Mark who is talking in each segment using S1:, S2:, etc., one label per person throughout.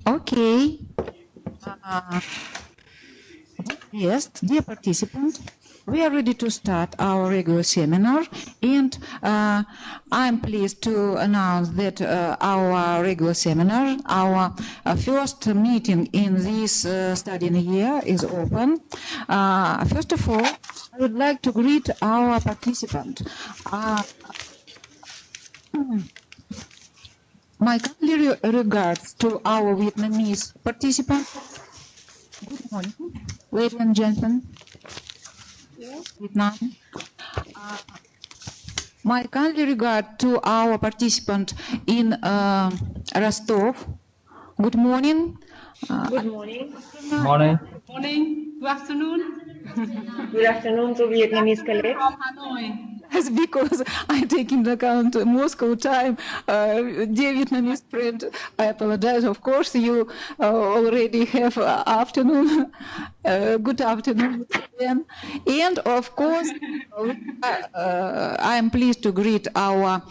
S1: Okay. Yes, dear participants, we are ready to start our regular seminar, and I'm pleased to announce that our regular seminar, our first meeting in this studying year is open. First of all, I would like to greet our participant. My kindly regards to our Vietnamese participants. Good morning, ladies and gentlemen. Vietnam. My kindly regard to our participant in Rostov. Good morning.
S2: Good morning.
S3: Morning.
S4: Morning. Good afternoon.
S2: Good afternoon to Vietnamese colleagues.
S4: From Hanoi.
S1: Yes, because I take into account Moscow time, dear Vietnamese friend, I apologize. Of course, you already have afternoon. Good afternoon again. And of course, I am pleased to greet our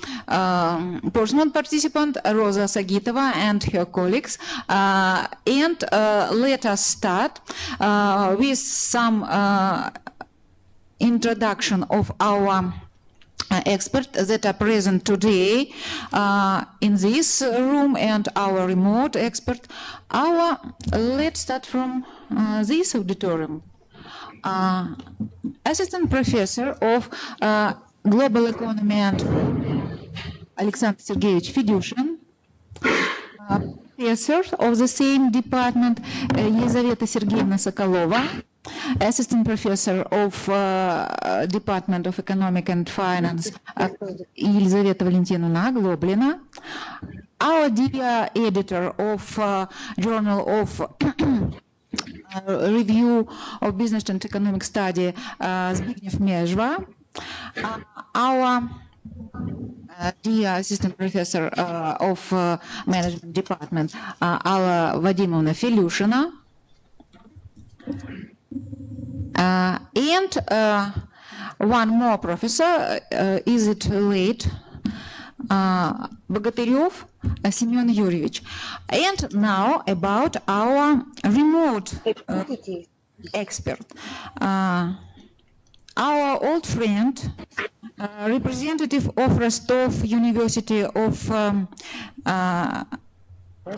S1: personal participant, Rosa Sagitova, and her colleagues. And let us start with some introduction of our experts that are present today in this room and our remote expert. Let's start from this auditorium. Assistant Professor of Global Economy and Alexander Sergeyevich Fedushin. Professor of the same department, Елизавета Сергеевна Соколова. Assistant Professor of Department of Economic and Finance, Елизавета Валентиновна Глоблина. Our dear editor of Journal of Review of Business and Economic Study, Zbigniew Mezhva. Our dear Assistant Professor of Management Department, Alla Vadimovna Felushina. And one more professor, is it late? Bogotyrev Semyon Yuryevich. And now about our remote expert. Our old friend, representative of Rostov University of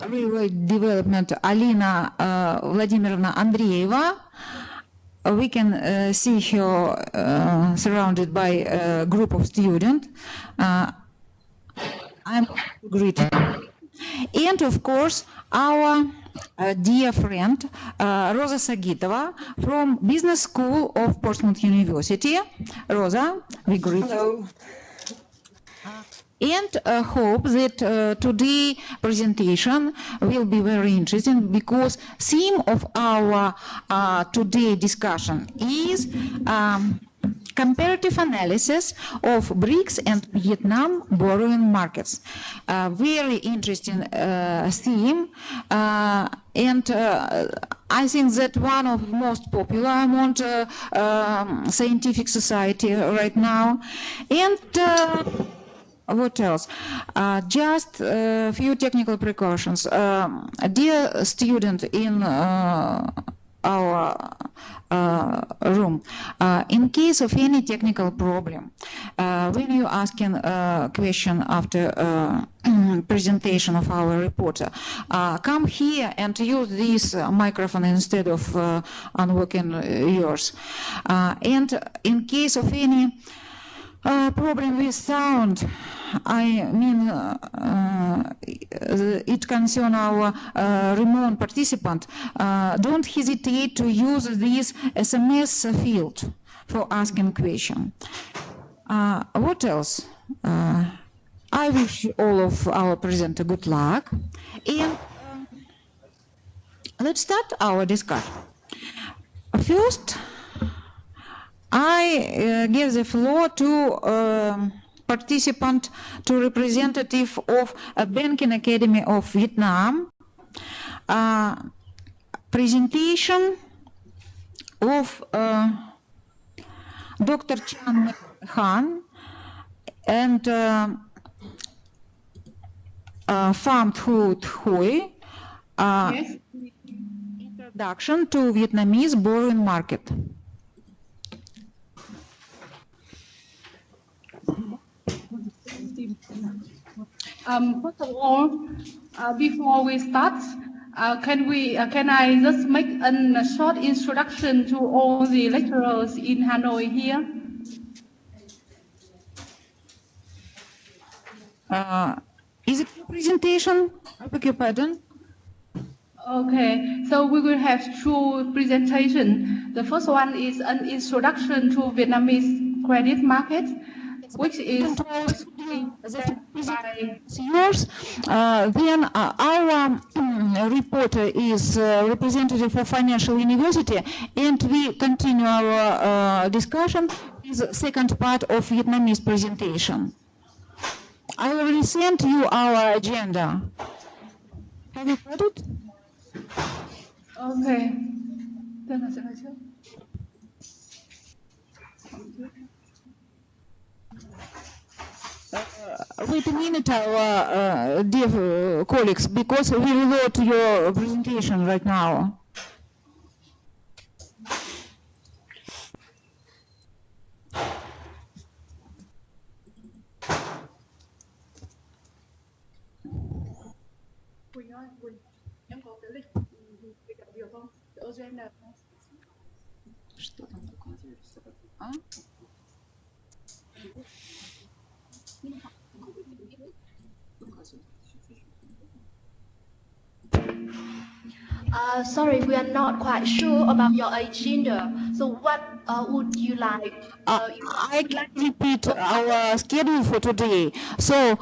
S1: Rural Development, Alina Vladimirovna Andreeva. We can see her surrounded by a group of students. I'm greeting. And of course, our dear friend, Rosa Sagitova from Business School of Portsmouth University. Rosa, we greet you. And hope that today's presentation will be very interesting because theme of our today discussion is comparative analysis of BRICS and Vietnam borrowing markets. Very interesting theme, and I think that one of the most popular among scientific society right now. And what else? Just a few technical precautions. Dear student in our room, in case of any technical problem, when you asking a question after presentation of our reporter, come here and use this microphone instead of unworking yours. And in case of any problem with sound, I mean, it concerns our remote participant. Don't hesitate to use this SMS field for asking question. What else? I wish all of our presenters good luck. And let's start our discussion. First, I give the floor to participant, to representative of Banking Academy of Vietnam. Presentation of Dr. Chan Han and Pham Thu Thuy
S4: Yes.
S1: Introduction to Vietnamese borrowing market.
S4: First of all, before we start, can I just make a short introduction to all the lecturers in Hanoi here?
S1: Is it your presentation? I beg your pardon.
S4: Okay, so we will have two presentations. The first one is an introduction to Vietnamese credit market, which is by
S1: yours. Then our reporter is representative for Financial University, and we continue our discussion with the second part of Vietnamese presentation. I already sent you our agenda. Have you got it?
S4: Okay. Tên là sẽ nói trước.
S1: Wait a minute, our dear colleagues, because we reload your presentation right now.
S4: Quỳnh ơi, Quỳnh, em có cái lịch gặp việc không? Cái agenda không?
S1: Что там показывает? А?
S3: Sorry, we are not quite sure about your agenda. So what would you like?
S1: I can repeat our schedule for today. So,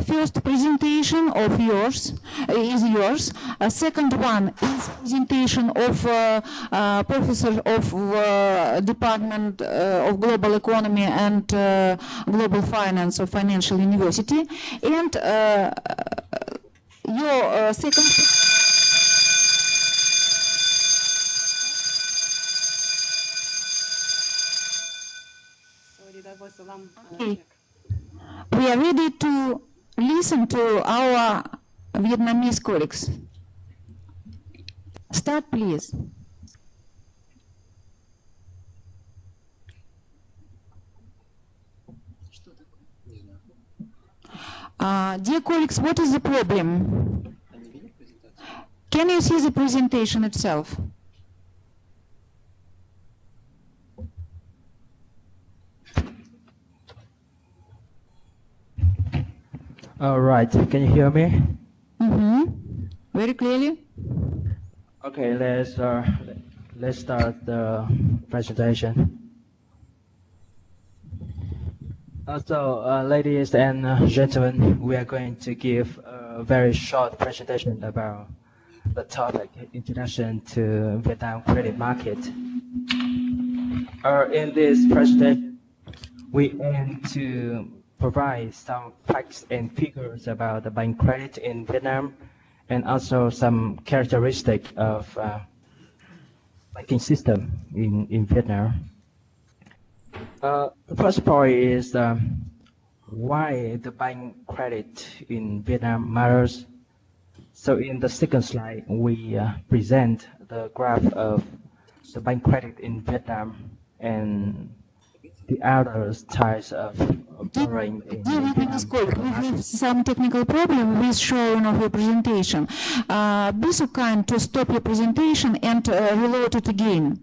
S1: first presentation of yours is yours. Second one is presentation of professor of Department of Global Economy and Global Finance of Financial University. And your second... Okay. We are ready to listen to our Vietnamese colleagues. Start, please. Dear colleagues, what is the problem? Can you see the presentation itself?
S5: All right, can you hear me?
S1: Mm-hmm. Very clearly.
S5: Okay, let's start the presentation. Ladies and gentlemen, we are going to give a very short presentation about the topic Introduction to Vietnam Credit Market. In this presentation, we aim to provide some facts and figures about the bank credit in Vietnam, and also some characteristics of banking system in Vietnam. First point is why the bank credit in Vietnam matters. So in the second slide, we present the graph of the bank credit in Vietnam and the other types of borrowing in Vietnam.
S1: We have some technical problem with showing of your presentation. Be so kind to stop your presentation and reload it again.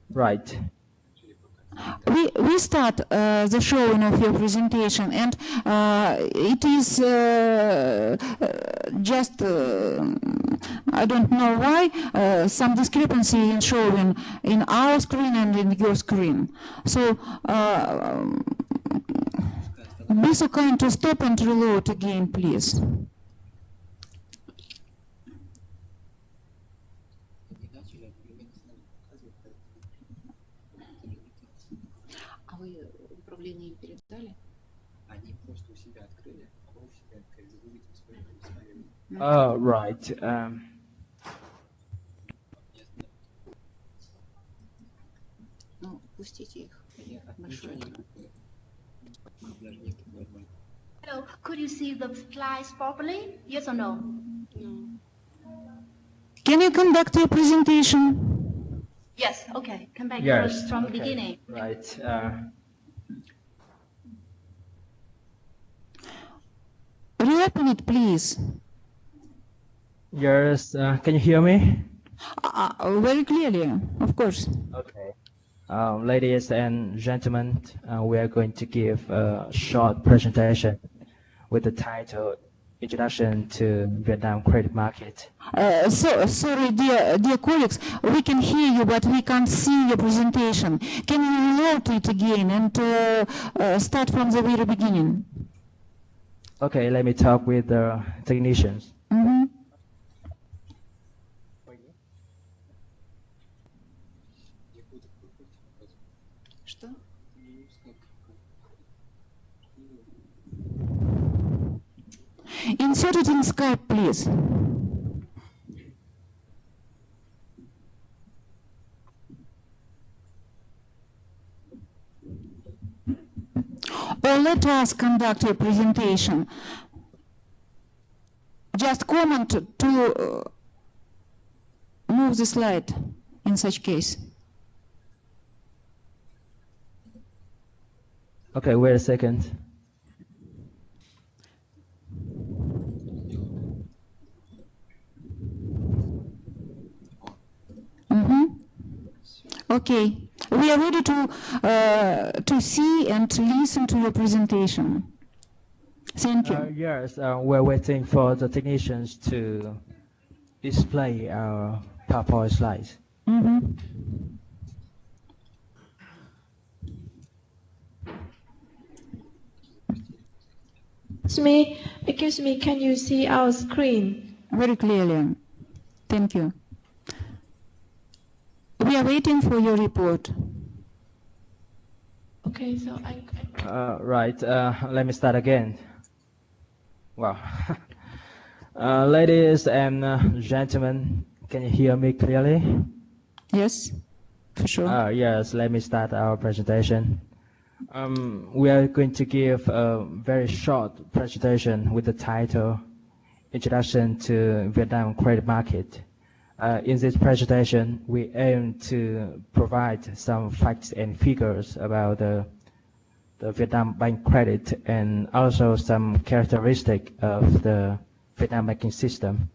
S5: Right.
S1: We start the showing of your presentation, and it is just I don't know why some discrepancy in showing in our screen and in your screen. So be so kind to stop and reload again, please.
S5: Right.
S3: Hello, could you see the slides properly? Yes or no?
S1: Can you conduct your presentation?
S3: Yes, okay. Come back
S5: Yes.
S3: first from
S5: Okay.
S3: beginning.
S5: Right.
S1: Reopen it, please.
S5: Yes. Can you hear me?
S1: Very clearly, of course.
S5: Okay. Ladies and gentlemen, we are going to give a short presentation with the title Introduction to Vietnam Credit Market.
S1: Sorry, dear colleagues, we can hear you, but we can't see your presentation. Can you reload it again and start from the very beginning?
S5: Okay, let me talk with the technicians.
S1: Mm-hmm. Insert it in Skype, please. Or let us conduct a presentation. Just comment to move the slide in such case.
S5: Okay, wait a second.
S1: Mm-hmm. Okay, we are ready to see and to listen to your presentation. Thank you.
S5: Yes, we're waiting for the technicians to display our PowerPoint slides.
S1: Mm-hmm.
S2: Excuse me, can you see our screen?
S1: Very clearly. Thank you. We are waiting for your report.
S2: Okay, so
S5: Right, let me start again. Wow. Ladies and gentlemen, can you hear me clearly?
S1: Yes, for sure.
S5: Yes, let me start our presentation. We are going to give a very short presentation with the title Introduction to Vietnam Credit Market. In this presentation, we aim to provide some facts and figures about the Vietnam bank credit and also some characteristic of the Vietnam banking system.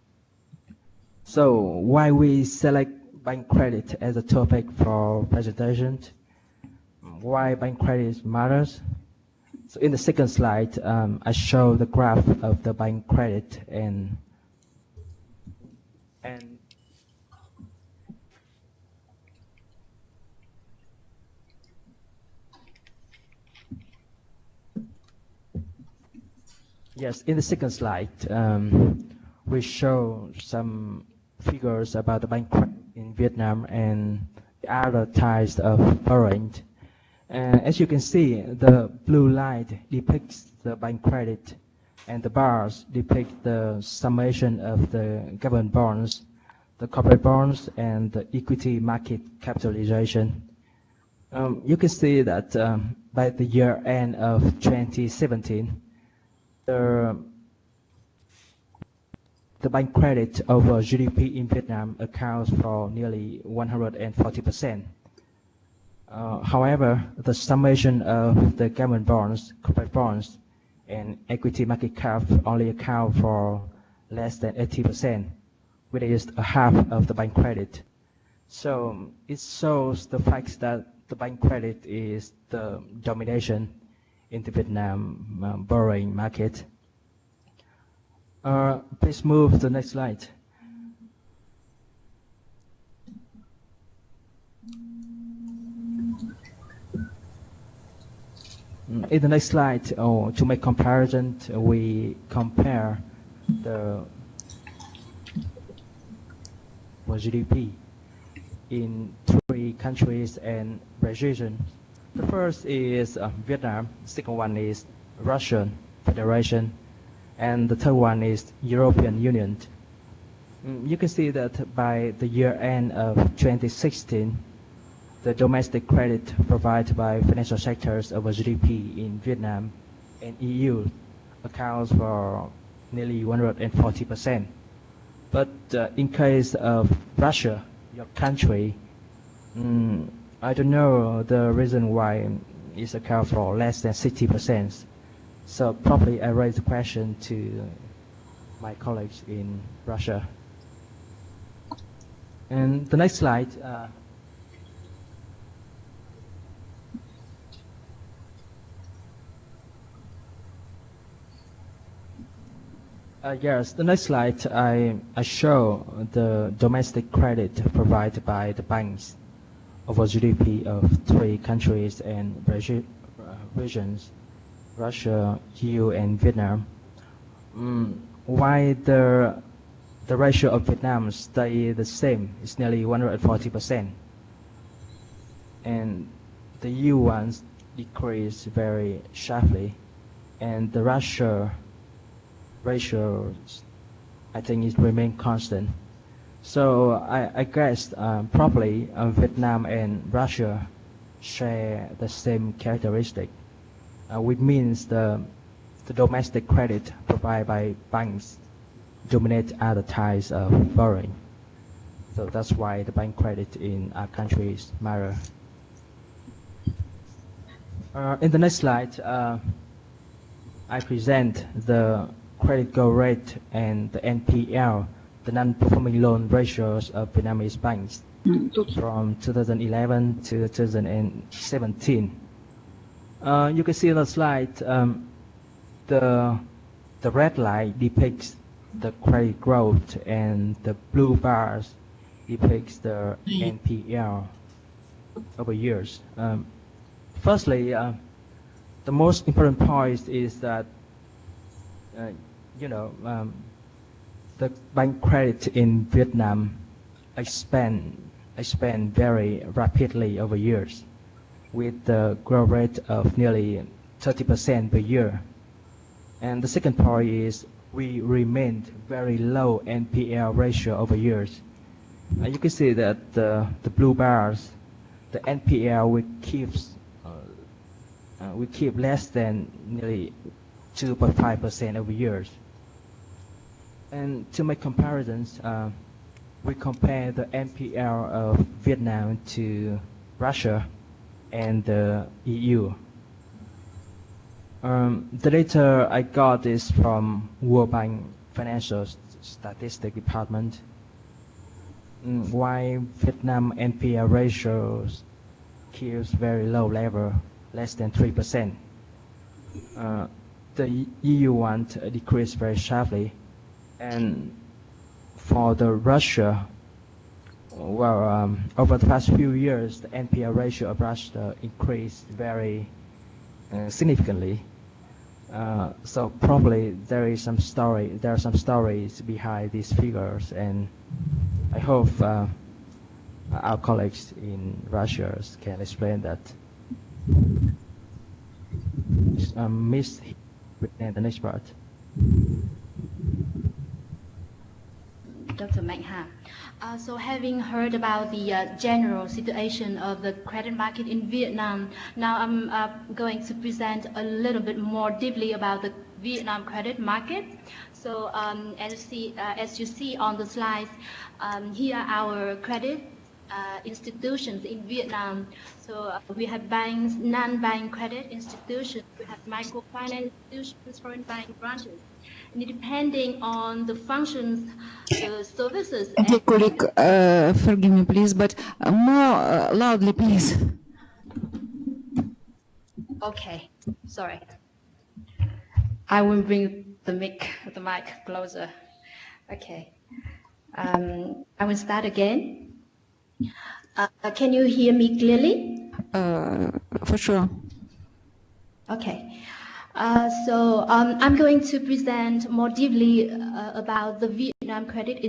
S5: So why we select bank credit as a topic for presentation? Why bank credit matters? So in the second slide, I show the graph of the bank credit and yes, in the second slide, we show some figures about the bank credit in Vietnam and the other types of borrowing. As you can see, the blue line depicts the bank credit and the bars depict the summation of the government bonds, the corporate bonds, and the equity market capitalization. You can see that by the year end of 2017, the bank credit over GDP in Vietnam accounts for nearly 140%. However, the summation of the government bonds, corporate bonds, and equity market cap only account for less than 80%, which is a half of the bank credit. So it shows the fact that the bank credit is the domination in the Vietnam borrowing market. Please move to the next slide. In the next slide, to make comparison, we compare the GDP in 3 countries and regions. The first is Vietnam, the second one is Russian Federation, and the third one is European Union. You can see that by the year end of 2016, the domestic credit provided by financial sectors over GDP in Vietnam and EU accounts for nearly 140%, But in case of Russia, your country, I don't know the reason why it's account for less than 60%. So probably I raise the question to my colleagues in Russia. And the next slide. Yes, the next slide I show the domestic credit provided by the banks over GDP of 3 countries and regions, Russia, EU, and Vietnam. Why the ratio of Vietnam stay the same? It's nearly 140%, and the EU ones decrease very sharply, and the Russia ratio, I think, it remain constant. So I guess probably Vietnam and Russia share the same characteristic, which means the domestic credit provided by banks dominate other types of borrowing. So that's why the bank credit in our countries matter. In the next slide, I present the credit goal rate and the NPL, the non-performing loan ratios of Vietnamese banks from 2011 to 2017. You can see on the slide, the red line depicts the credit growth and the blue bars depicts the NPL over years. Firstly, the most important point is that the bank credit in Vietnam expand very rapidly over years, with the growth rate of nearly 30% per year. And the second point is we remained very low NPL ratio over years. You can see that the blue bars, the NPL we keep less than nearly 2.5% over years. And to make comparisons, we compare the NPL of Vietnam to Russia and the EU. The data I got is from World Bank Financial Statistics Department. Why Vietnam NPL ratios keeps very low level, less than 3%. The EU one decreased very sharply, and for the Russia, well, over the past few years, the NPL ratio of Russia increased very significantly. So probably there are some stories behind these figures, and I hope our colleagues in Russia can explain that. Miss, the next part.
S3: Dr. Mạnh. So having heard about the general situation of the credit market in Vietnam, now I'm going to present a little bit more deeply about the Vietnam credit market. So as you see on the slides, here are our credit institutions in Vietnam. So we have banks, non-bank credit institutions, we have microfinance institutions, foreign bank branches. And depending on the functions, the services.
S1: Dear colleague, forgive me, please, but more loudly, please.
S3: Okay, sorry. I will bring the mic closer. Okay. I will start again. Can you hear me clearly?
S1: For sure.
S3: Okay. So I'm going to present more deeply about the Vietnam credit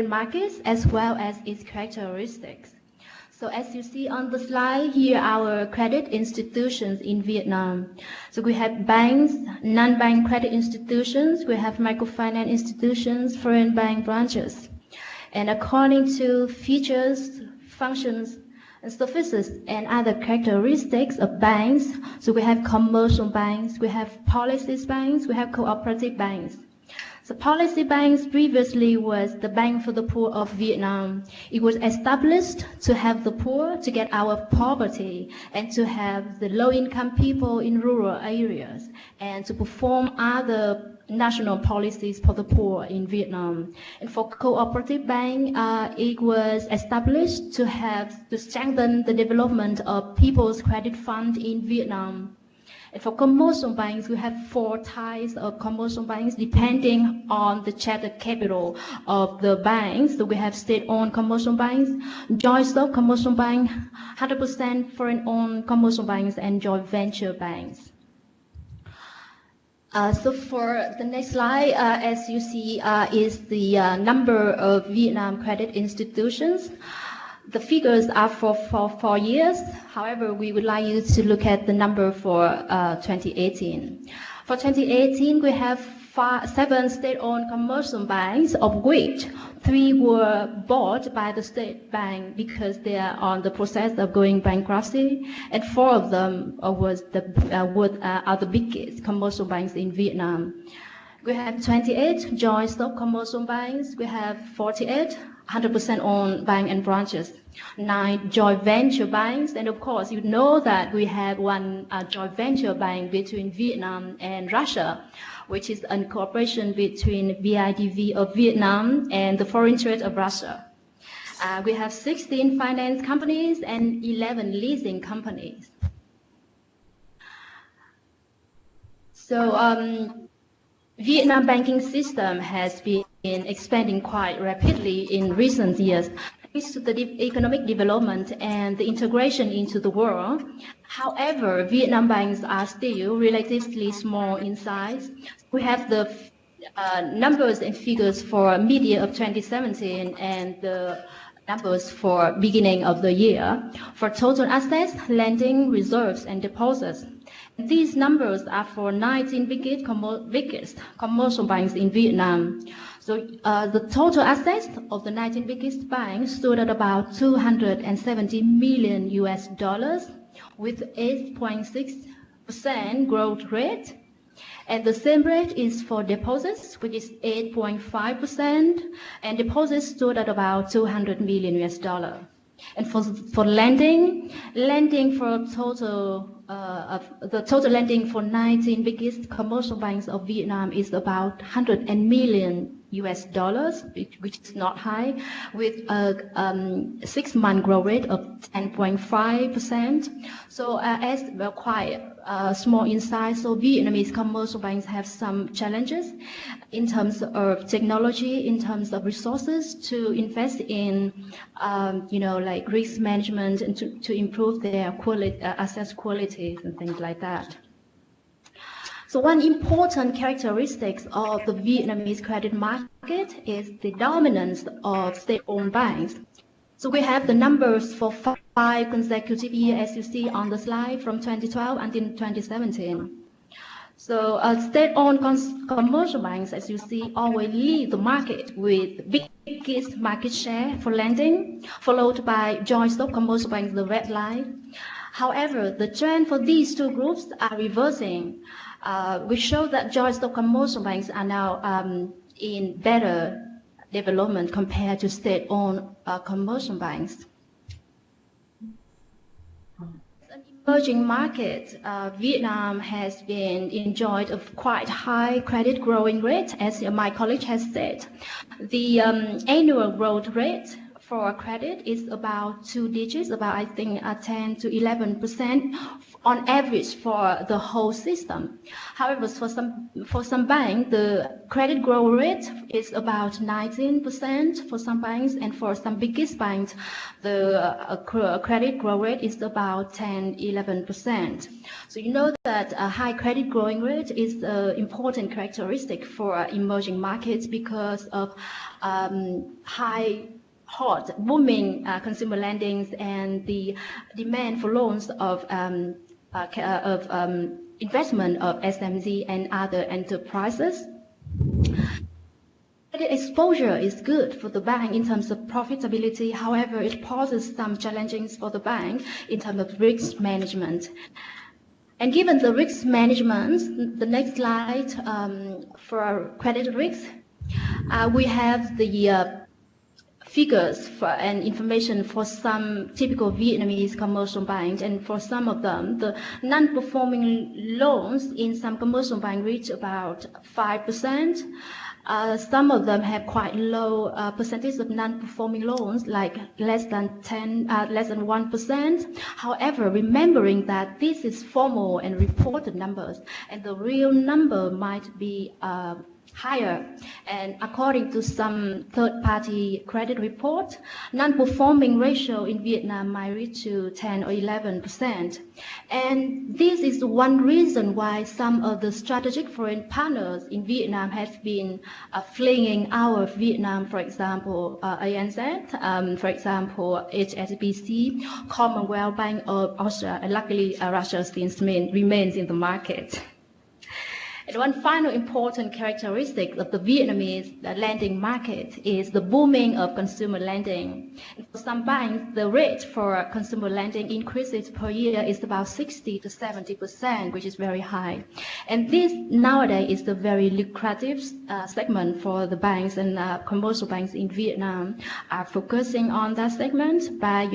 S3: markets as well as its characteristics. So as you see on the slide, here are our credit institutions in Vietnam. So we have banks, non-bank credit institutions, we have microfinance institutions, foreign bank branches. And according to features, functions, and services and other characteristics of banks, so we have commercial banks, we have policies banks, we have cooperative banks. So Policy Banks previously was the Bank for the Poor of Vietnam. It was established to help the poor to get out of poverty and to have the low-income people in rural areas and to perform other national policies for the poor in Vietnam. And for Cooperative Bank, it was established to strengthen the development of people's credit fund in Vietnam. And for commercial banks, we have 4 types of commercial banks depending on the share capital of the banks. So we have state-owned commercial banks, joint stock commercial bank, 100% foreign-owned commercial banks, and joint venture banks. So for the next slide, as you see, is the number of Vietnam credit institutions. The figures are for 4 years. However, we would like you to look at the number for 2018. For 2018, we have 7 state-owned commercial banks, of which 3 were bought by the state bank because they are on the process of going bankruptcy, and 4 of them are the biggest commercial banks in Vietnam. We have 28 joint stock commercial banks. We have 48 100% owned bank and branches, 9 joint venture banks, and of course you know that we have 1 joint venture bank between Vietnam and Russia, which is a cooperation between BIDV of Vietnam and the Foreign Trade of Russia. We have 16 finance companies and 11 leasing companies. So Vietnam banking system has been expanding quite rapidly in recent years thanks to the economic development and the integration into the world. However, Vietnam banks are still relatively small in size. We have the numbers and figures for mid-year of 2017 and the numbers for beginning of the year for total assets, lending, reserves, and deposits. These numbers are for 19 biggest commercial banks in Vietnam. So the total assets of the 19 biggest banks stood at about $270 million with 8.6% growth rate. And the same rate is for deposits, which is 8.5%, and deposits stood at about $200 million. And for lending for the total lending for 19 biggest commercial banks of Vietnam is about $100 million, which is not high, with a 6-month growth rate of 10.5%. So as we're quite small in size, so Vietnamese commercial banks have some challenges in terms of technology, in terms of resources to invest in, like risk management and to improve their quality, asset qualities and things like that. So one important characteristic of the Vietnamese credit market is the dominance of state-owned banks. So we have the numbers for 5 consecutive years, as you see on the slide, from 2012 until 2017. So state-owned commercial banks, as you see, always lead the market with biggest market share for lending, followed by joint stock commercial banks, the red line. However, the trend for these 2 groups are reversing. We show that joint stock commercial banks are now in better development compared to state-owned commercial banks. As an emerging market, Vietnam has been enjoyed a quite high credit growing rate, as my colleague has said. The annual growth rate for credit is about 2 digits, about I think 10 to 11% on average for the whole system. However, for some banks, the credit growth rate is about 19% for some banks, and for some biggest banks, the credit growth rate is about 10-11%. So you know that a high credit growing rate is an important characteristic for emerging markets because of hot, booming consumer lending and the demand for loans of investment of SME and other enterprises. Credit exposure is good for the bank in terms of profitability. However, it poses some challenges for the bank in terms of risk management. And given the risk management, the next slide for credit risk, we have the figures and information for some typical Vietnamese commercial banks, and for some of them, the non-performing loans in some commercial banks reach about 5%. Some of them have quite low percentage of non-performing loans, like less than 1%. However, remembering that this is formal and reported numbers, and the real number might be higher. And according to some third-party credit report, non-performing ratio in Vietnam might reach to 10 or 11%. And this is one reason why some of the strategic foreign partners in Vietnam have been fleeing out of Vietnam, for example, ANZ, for example, HSBC, Commonwealth Bank of Russia, and luckily Russia still remains in the market. And one final important characteristic of the Vietnamese lending market is the booming of consumer lending. For some banks, the rate for consumer lending increases per year is about 60 to 70%, which is very high. And this nowadays is the very lucrative segment for the banks, and commercial banks in Vietnam are focusing on that segment by,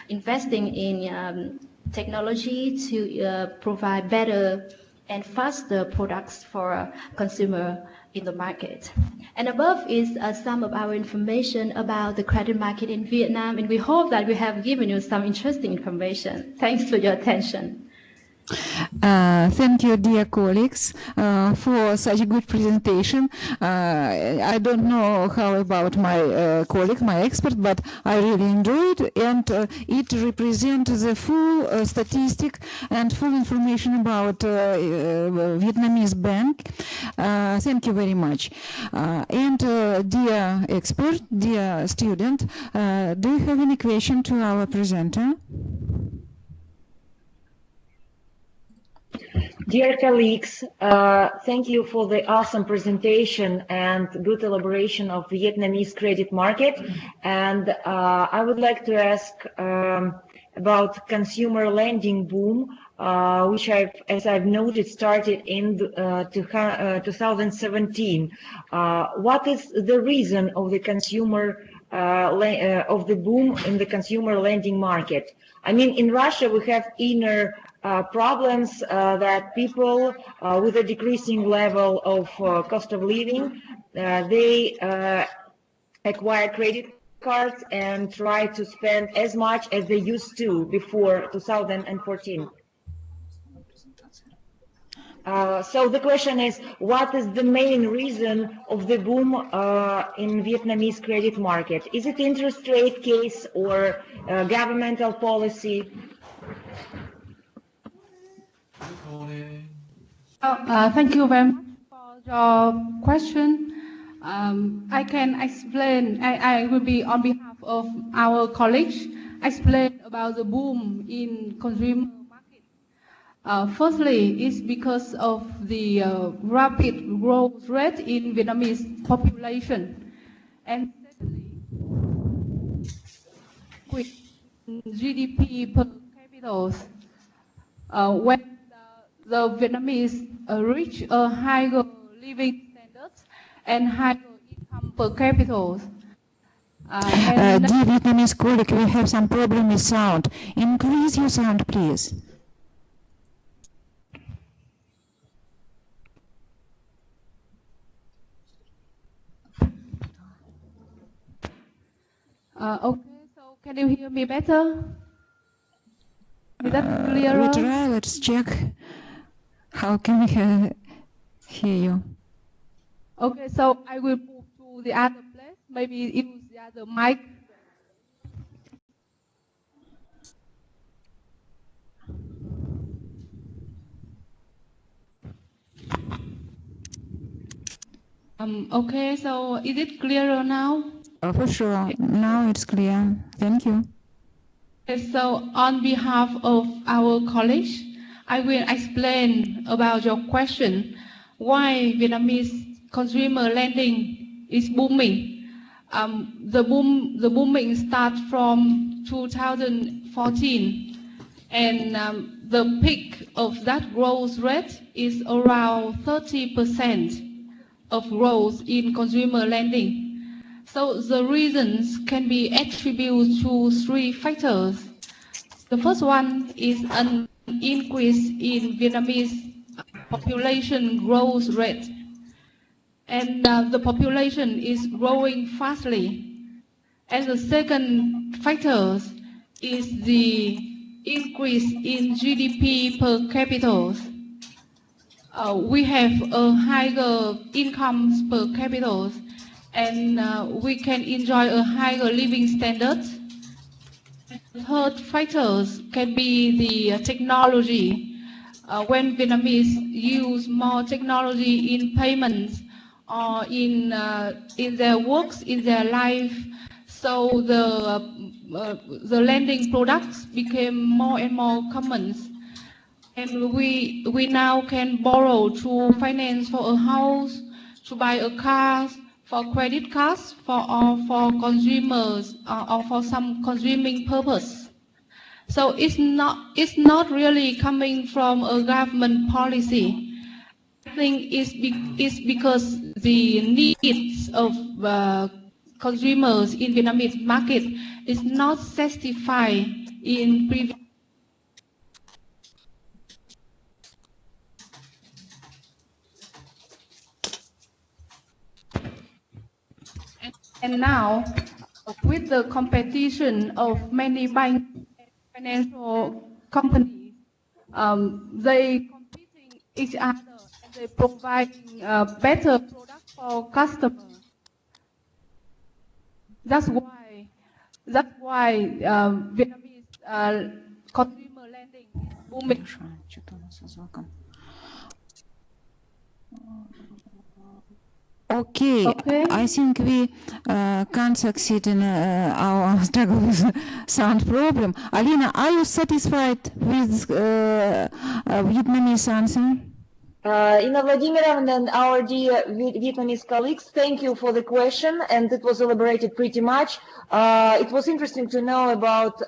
S3: investing in technology to provide better and faster products for consumer in the market. And above is some of our information about the credit market in Vietnam, and we hope that we have given you some interesting information. Thanks for your attention.
S1: Thank you, dear colleagues, for such a good presentation. I don't know how about my colleague, my expert, but I really enjoyed it, and it represents the full statistic and full information about Vietnamese bank. Thank you very much. And dear expert, dear student, do you have any question to our presenter?
S6: Dear colleagues, thank you for the awesome presentation and good elaboration of Vietnamese credit market. And I would like to ask about consumer lending boom, which as I've noted, started in 2017. What is the reason of the consumer of the boom in the consumer lending market? I mean, in Russia, we have inner problems that people with a decreasing level of cost of living, they acquire credit cards and try to spend as much as they used to before 2014. So the question is, what is the main reason of the boom in Vietnamese credit market? Is it interest rate case or governmental policy?
S4: Thank you very much for your question. I can explain, I will be on behalf of our colleagues, explain about the boom in consumer market. Firstly, it's because of the rapid growth rate in Vietnamese population. And secondly, with GDP per capita, when the Vietnamese reach a higher living standards and higher income per capita.
S1: Dear Vietnamese colleague, we have some problem with sound. Increase your sound, please.
S4: Okay, so can you hear me better? Is that clearer?
S1: We try, let's check. How can we hear you?
S4: Okay, so I will move to the other place, maybe use the other mic. Okay, so is it clearer now?
S1: For sure, now it's clear. Thank you.
S4: So on behalf of our college, I will explain about your question, why Vietnamese consumer lending is booming. The booming starts from 2014, and the peak of that growth rate is around 30% of growth in consumer lending. So the reasons can be attributed to three factors. The first one is an increase in Vietnamese population growth rate. And the population is growing fastly. And the second factor is the increase in GDP per capita. We have a higher income per capita, and we can enjoy a higher living standard. Third factors can be the technology. When Vietnamese use more technology in payments or in their works, in their life, so the lending products became more and more common. And we now can borrow to finance for a house, to buy a car, for credit cards, for consumers, or for some consuming purpose. So it's not really coming from a government policy. I think it's because the needs of consumers in Vietnamese market is not satisfied in previous. And now, with the competition of many banks and financial companies, they competing each other and they providing better product for customers. That's why Vietnamese consumer lending is booming.
S1: Okay, I think we can't succeed in our struggle with sound problem. Alina, are you satisfied with Vietnamese answer?
S6: Inna Vladimirovna and our dear Vietnamese colleagues, thank you for the question, and it was elaborated pretty much. It was interesting to know about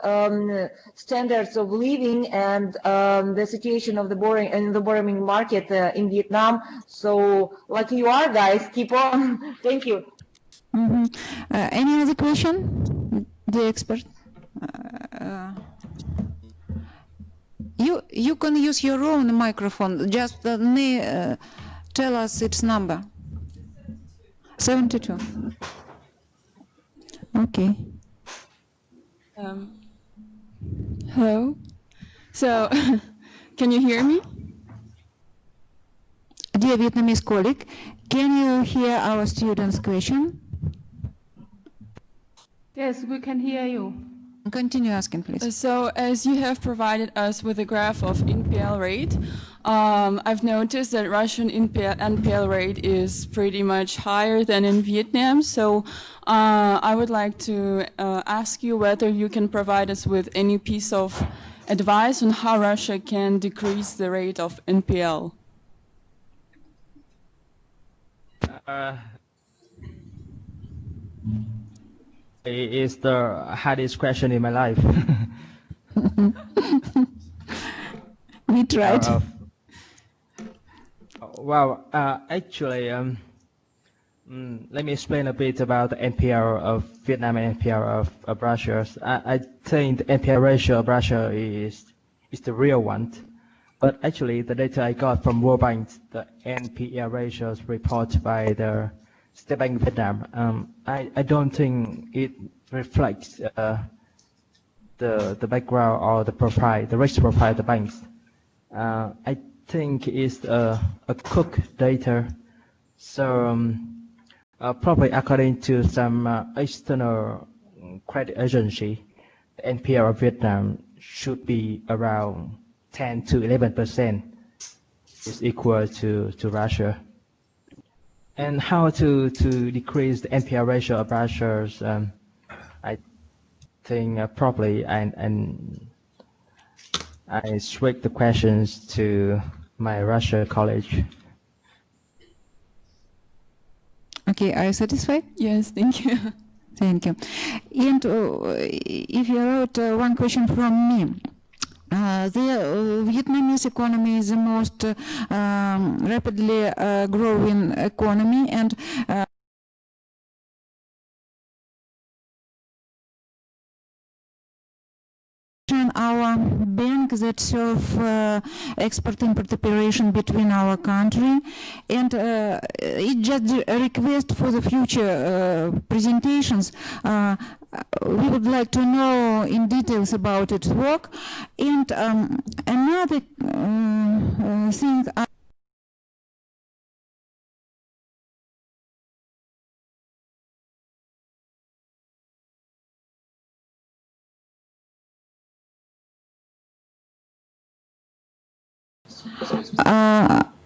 S6: standards of living and the situation of the borrowing market in Vietnam. So, like you are, guys, keep on. Thank you.
S1: Any other question? The expert. You can use your own microphone. Just tell us its number. 72. Okay.
S7: Hello. So, can you hear me?
S1: Dear Vietnamese colleague, can you hear our student's question?
S4: Yes, we can hear you.
S1: Continue asking, please.
S7: So, as you have provided us with a graph of NPL rate, I've noticed that Russian NPL rate is pretty much higher than in Vietnam. So, I would like to ask you whether you can provide us with any piece of advice on how Russia can decrease the rate of NPL.
S5: It is the hardest question in my life.
S1: We tried.
S5: Actually, let me explain a bit about the NPL of Vietnam and NPL of Russia. I think the NPL ratio of Russia is the real one. But actually, the data I got from World Bank, the NPL ratios reported by the State Bank of Vietnam, I don't think it reflects the background or the profile, the risk profile of the banks. I think it's a cooked data. So probably according to some external credit agency, the NPL of Vietnam should be around 10 to 11%, is equal to Russia. And how to decrease the NPL ratio of Russia? I think probably I switch the questions to my Russia college.
S1: Okay, are you satisfied?
S7: Yes, thank you.
S1: Thank you. And if you wrote one question from me, The Vietnamese economy is the most rapidly growing economy, and our bank that serve export-import operation between our country, and it just a request for the future presentations. We would like to know in details about its work, and another thing.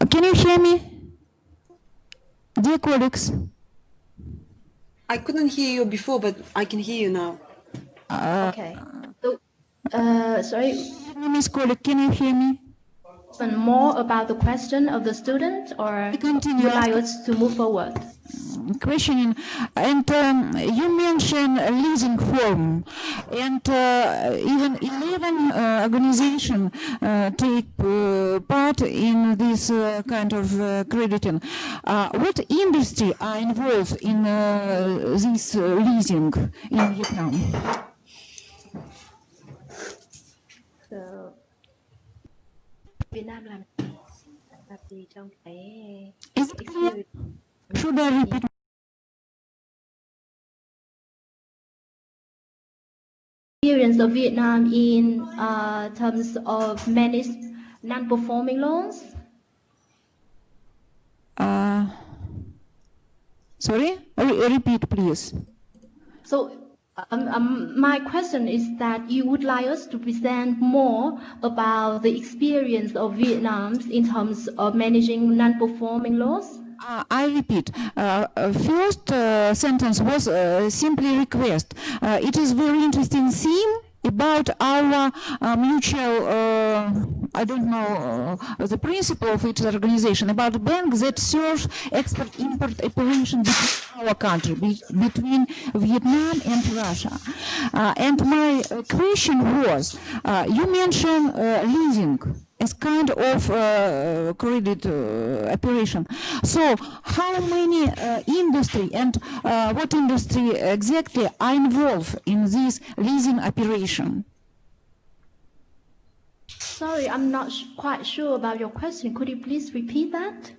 S1: Can you hear me, dear colleagues?
S8: I couldn't hear you before, but I can hear you now.
S3: Okay. So, sorry.
S1: Miss colleague, can you hear me?
S3: More about the question of the student, or
S1: continue
S3: would like us to move forward?
S1: Questioning, and you mentioned a leasing form, and even 11 organizations take part in this kind of crediting. What industry are involved in this leasing in Vietnam?
S3: So, Vietnam làm gì trong cái
S1: Is it clear? Should I repeat?
S3: Experience of Vietnam in terms of managed non-performing loans?
S1: Sorry, repeat, please.
S3: So, my question is that you would like us to present more about the experience of Vietnam in terms of managing non-performing loans?
S1: I repeat, first sentence was simply request. It is very interesting theme about our mutual, I don't know, the principle of its organization, about bank that serves export-import operation between our country, between Vietnam and Russia. And my question was, you mentioned leasing as kind of credit operation. So how many industry and what industry exactly are involved in this leasing operation?
S3: Sorry, I'm not quite sure about your question. Could you please repeat that?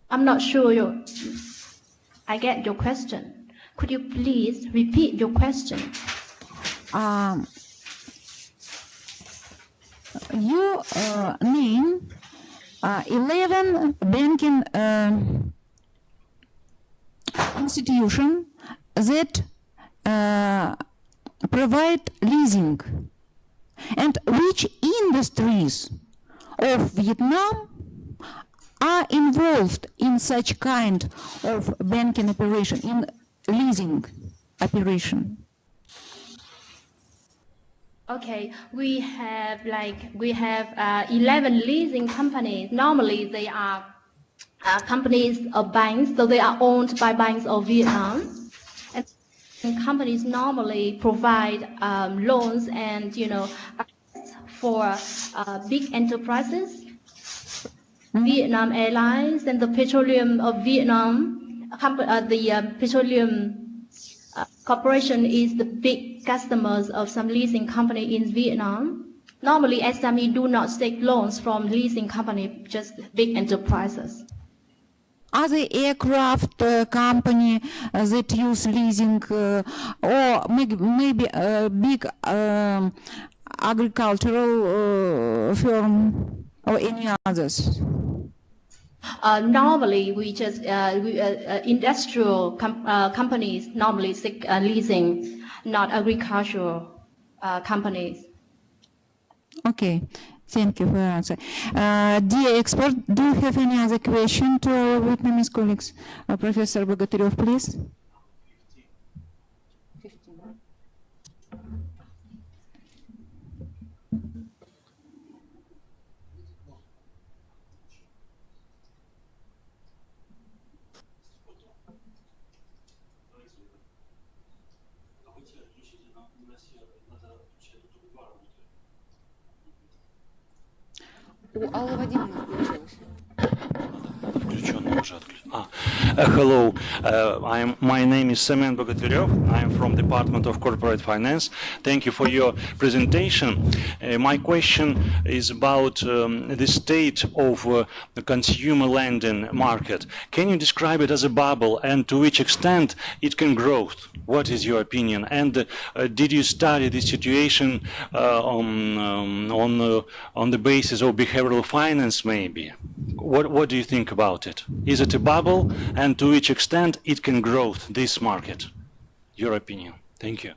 S3: I'm not sure I get your question. Could you please repeat your question?
S1: You name 11 banking institutions that provide leasing, and which industries of Vietnam are involved in such kind of banking operation, in leasing operation?
S3: Okay, we have 11 leasing companies. Normally, they are companies of banks, so they are owned by banks of Vietnam. And companies normally provide loans and for big enterprises. Vietnam Airlines and the Petroleum of Vietnam, the Petroleum Corporation is the big customers of some leasing company in Vietnam. Normally, SME do not take loans from leasing company, just big enterprises.
S1: Are the aircraft company that use leasing, or maybe a big agricultural firm or any others?
S3: Normally, we just industrial companies normally seek leasing, not agricultural companies.
S1: Okay, thank you for your answer. Dear expert, do you have any other question to our Vietnamese colleagues? Professor Bogotyrev, please.
S9: У Аллы Вадимовны включилось.
S10: Hello, my name is Semen Bogotyrev. I am from Department of Corporate Finance. Thank you for your presentation. My question is about the state of the consumer lending market. Can you describe it as a bubble, and to which extent it can grow? What is your opinion? And did you study the situation on the basis of behavioral finance, maybe? What do you think about it? Is it a bubble, and to which extent it can grow this market? Your opinion. Thank you.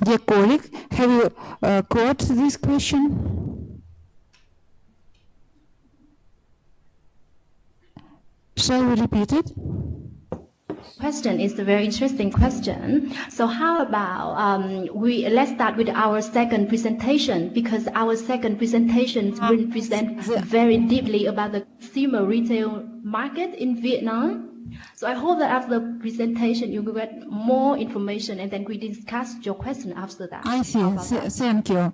S1: Dear colleague, have you caught this question? Shall we repeat it?
S3: Question is a very interesting question. So how about let's start with our second presentation, because our second presentation will present very deeply about the consumer retail market in Vietnam. So I hope that after the presentation you will get more information, and then we discuss your question after that.
S1: I see. Thank you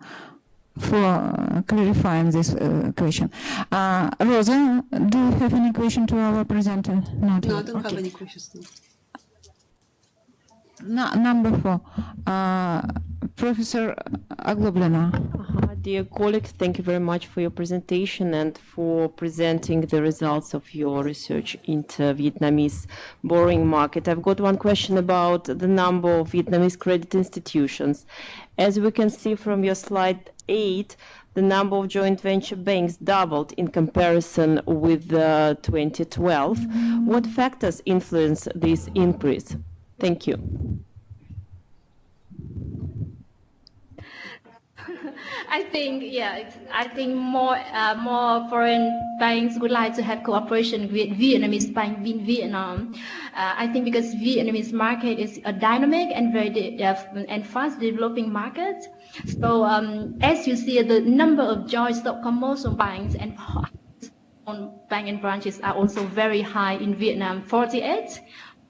S1: for clarifying this question. Rosa, do you have any question to our presenter?
S8: No, I don't have any questions.
S1: Number 4, Professor Agloblina.
S11: Dear colleagues, thank you very much for your presentation and for presenting the results of your research into Vietnamese borrowing market. I've got one question about the number of Vietnamese credit institutions. As we can see from your slide 8, the number of joint venture banks doubled in comparison with 2012. What factors influence this increase? Thank you.
S3: I think more foreign banks would like to have cooperation with Vietnamese bank in Vietnam. I think because Vietnamese market is a dynamic and very and fast developing market. So as you see, the number of joint stock commercial banks and bank and branches are also very high in Vietnam, 48.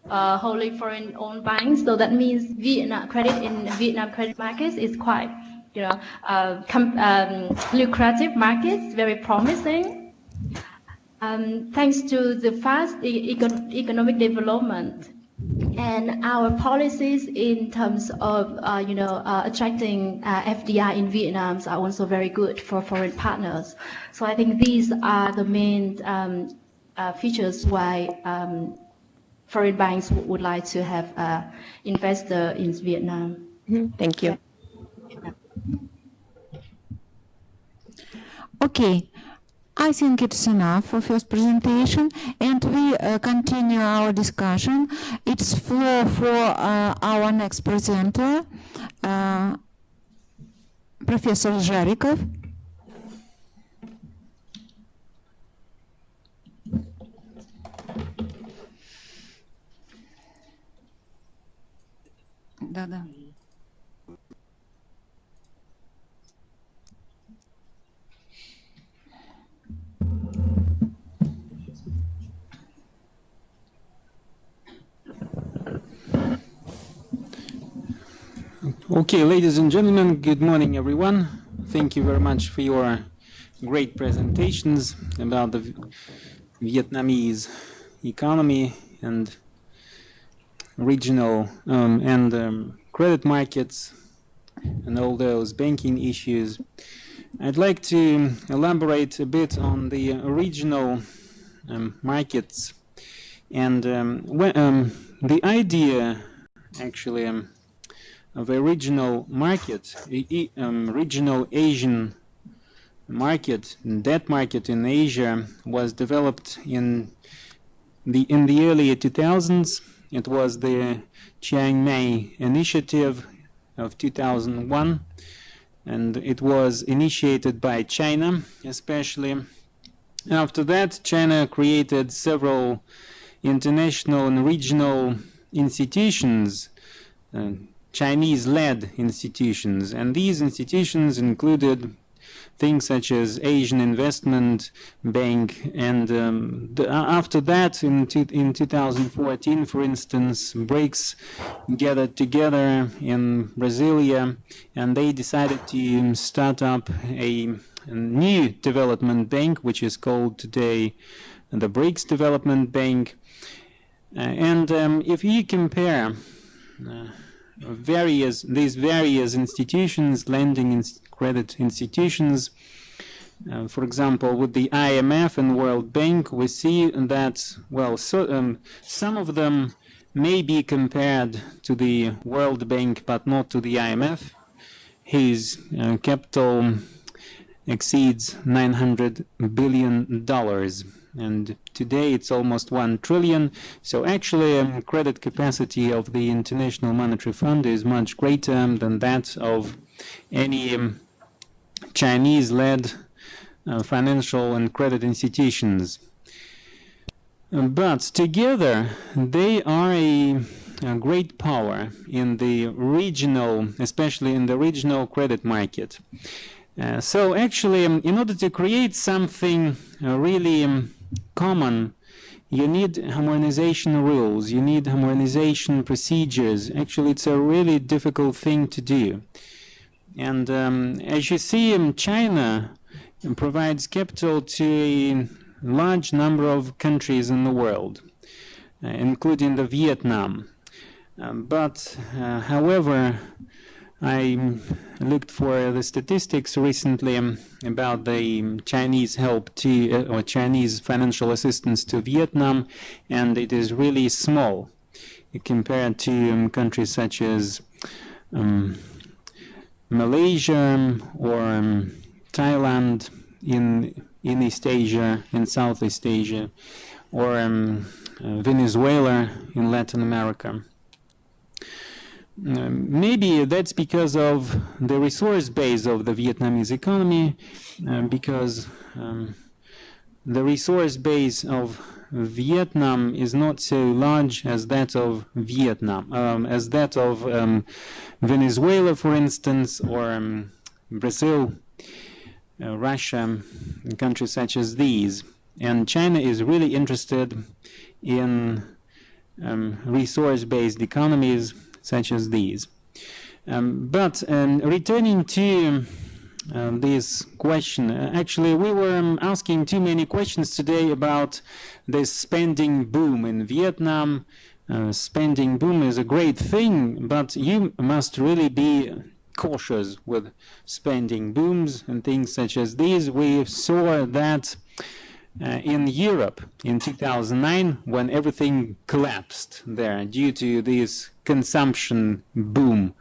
S3: Wholly foreign owned banks. So that means Vietnam credit in Vietnam credit markets is quite, lucrative markets, very promising. Thanks to the fast economic development and our policies in terms of, attracting FDI in Vietnam are also very good for foreign partners. So I think these are the main features why foreign banks would like to have investor in Vietnam.
S11: Thank you.
S1: Okay, I think it's enough for first presentation, and we continue our discussion. It's floor for our next presenter, Professor Zharikov. Да.
S12: Okay, ladies and gentlemen, good morning, everyone. Thank you very much for your great presentations about the Vietnamese economy and regional credit markets and all those banking issues. I'd like to elaborate a bit on the regional markets and the idea actually of a regional market, regional Asian market, debt market in Asia was developed in the early 2000s. It was the Chiang Mai initiative of 2001, and it was initiated by China especially. After that, China created several international and regional institutions, Chinese-led institutions, and these institutions included things such as Asian Investment Bank, and after that, in 2014, for instance, BRICS gathered together in Brasilia, and they decided to start up a new development bank, which is called today the BRICS Development Bank. And if you compare these various institutions, lending credit institutions, for example, with the IMF and World Bank, we see that, well, some of them may be compared to the World Bank, but not to the IMF. His capital exceeds $900 billion. And today it's almost 1 trillion. So actually, credit capacity of the International Monetary Fund is much greater than that of any Chinese-led financial and credit institutions. But together, they are a great power in the regional, especially in the regional credit market. So actually, in order to create something really common, you need harmonization rules, you need harmonization procedures. Actually, it's a really difficult thing to do. And as you see, China provides capital to a large number of countries in the world, including the Vietnam. However, I looked for the statistics recently about the Chinese help to, or Chinese financial assistance to Vietnam, and it is really small compared to countries such as Malaysia or Thailand in East Asia, in Southeast Asia, or Venezuela in Latin America. Maybe that's because of the resource base of the Vietnamese economy, because the resource base of Vietnam is not so large as that of Venezuela, for instance, or Brazil, Russia, countries such as these. And China is really interested in resource-based economies such as these. But returning to this question, actually we were asking too many questions today about this spending boom in Vietnam. Spending boom is a great thing, but you must really be cautious with spending booms and things such as these. We saw that in Europe in 2009, when everything collapsed there due to this consumption boom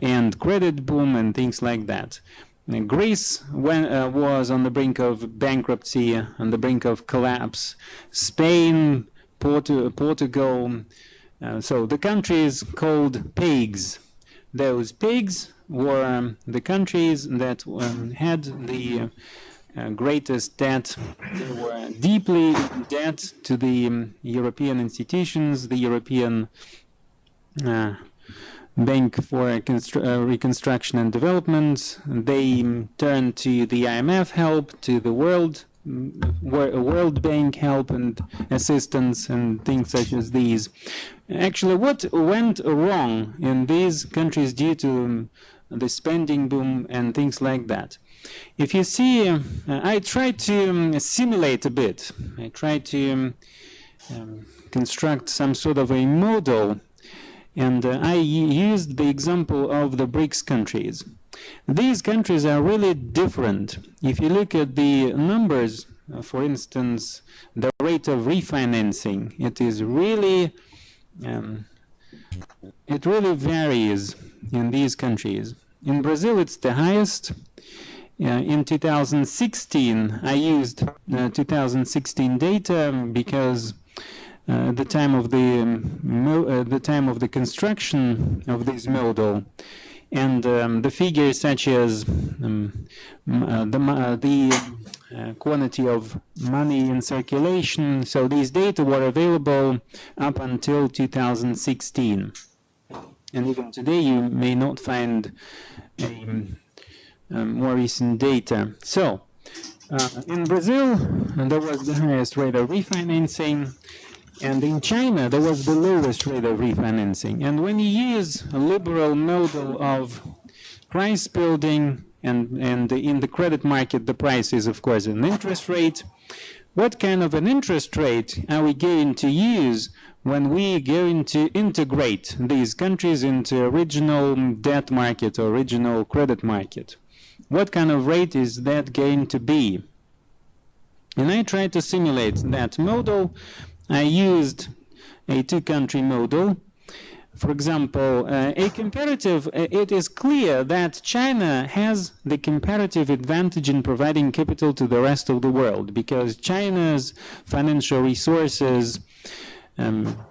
S12: and credit boom and things like that. Greece was on the brink of bankruptcy, on the brink of collapse. Spain, Portugal, so the countries called pigs. Those pigs were the countries that had the greatest debt. They were deeply in debt to the European institutions, the European Bank for Reconstruction and Development. They turned to the IMF help, to the World Bank help and assistance and things such as these. Actually, what went wrong in these countries due to the spending boom and things like that? If you see, I tried to simulate a bit. I tried to construct some sort of a model, and I used the example of the BRICS countries. These countries are really different. If you look at the numbers, for instance, the rate of refinancing, it is really, it really varies in these countries. In Brazil, it's the highest. In 2016, I used 2016 data because the time of the construction of this model, and the figures such as the quantity of money in circulation. So these data were available up until 2016, and even today you may not find more recent data. So, in Brazil, there was the highest rate of refinancing, and in China, there was the lowest rate of refinancing. And when you use a liberal model of price building, and in the credit market, the price is, of course, an interest rate. What kind of an interest rate are we going to use when we are going to integrate these countries into original debt market or original credit market? What kind of rate is that going to be? And I tried to simulate that model. I used a two-country model. For example, it is clear that China has the comparative advantage in providing capital to the rest of the world, because China's financial resources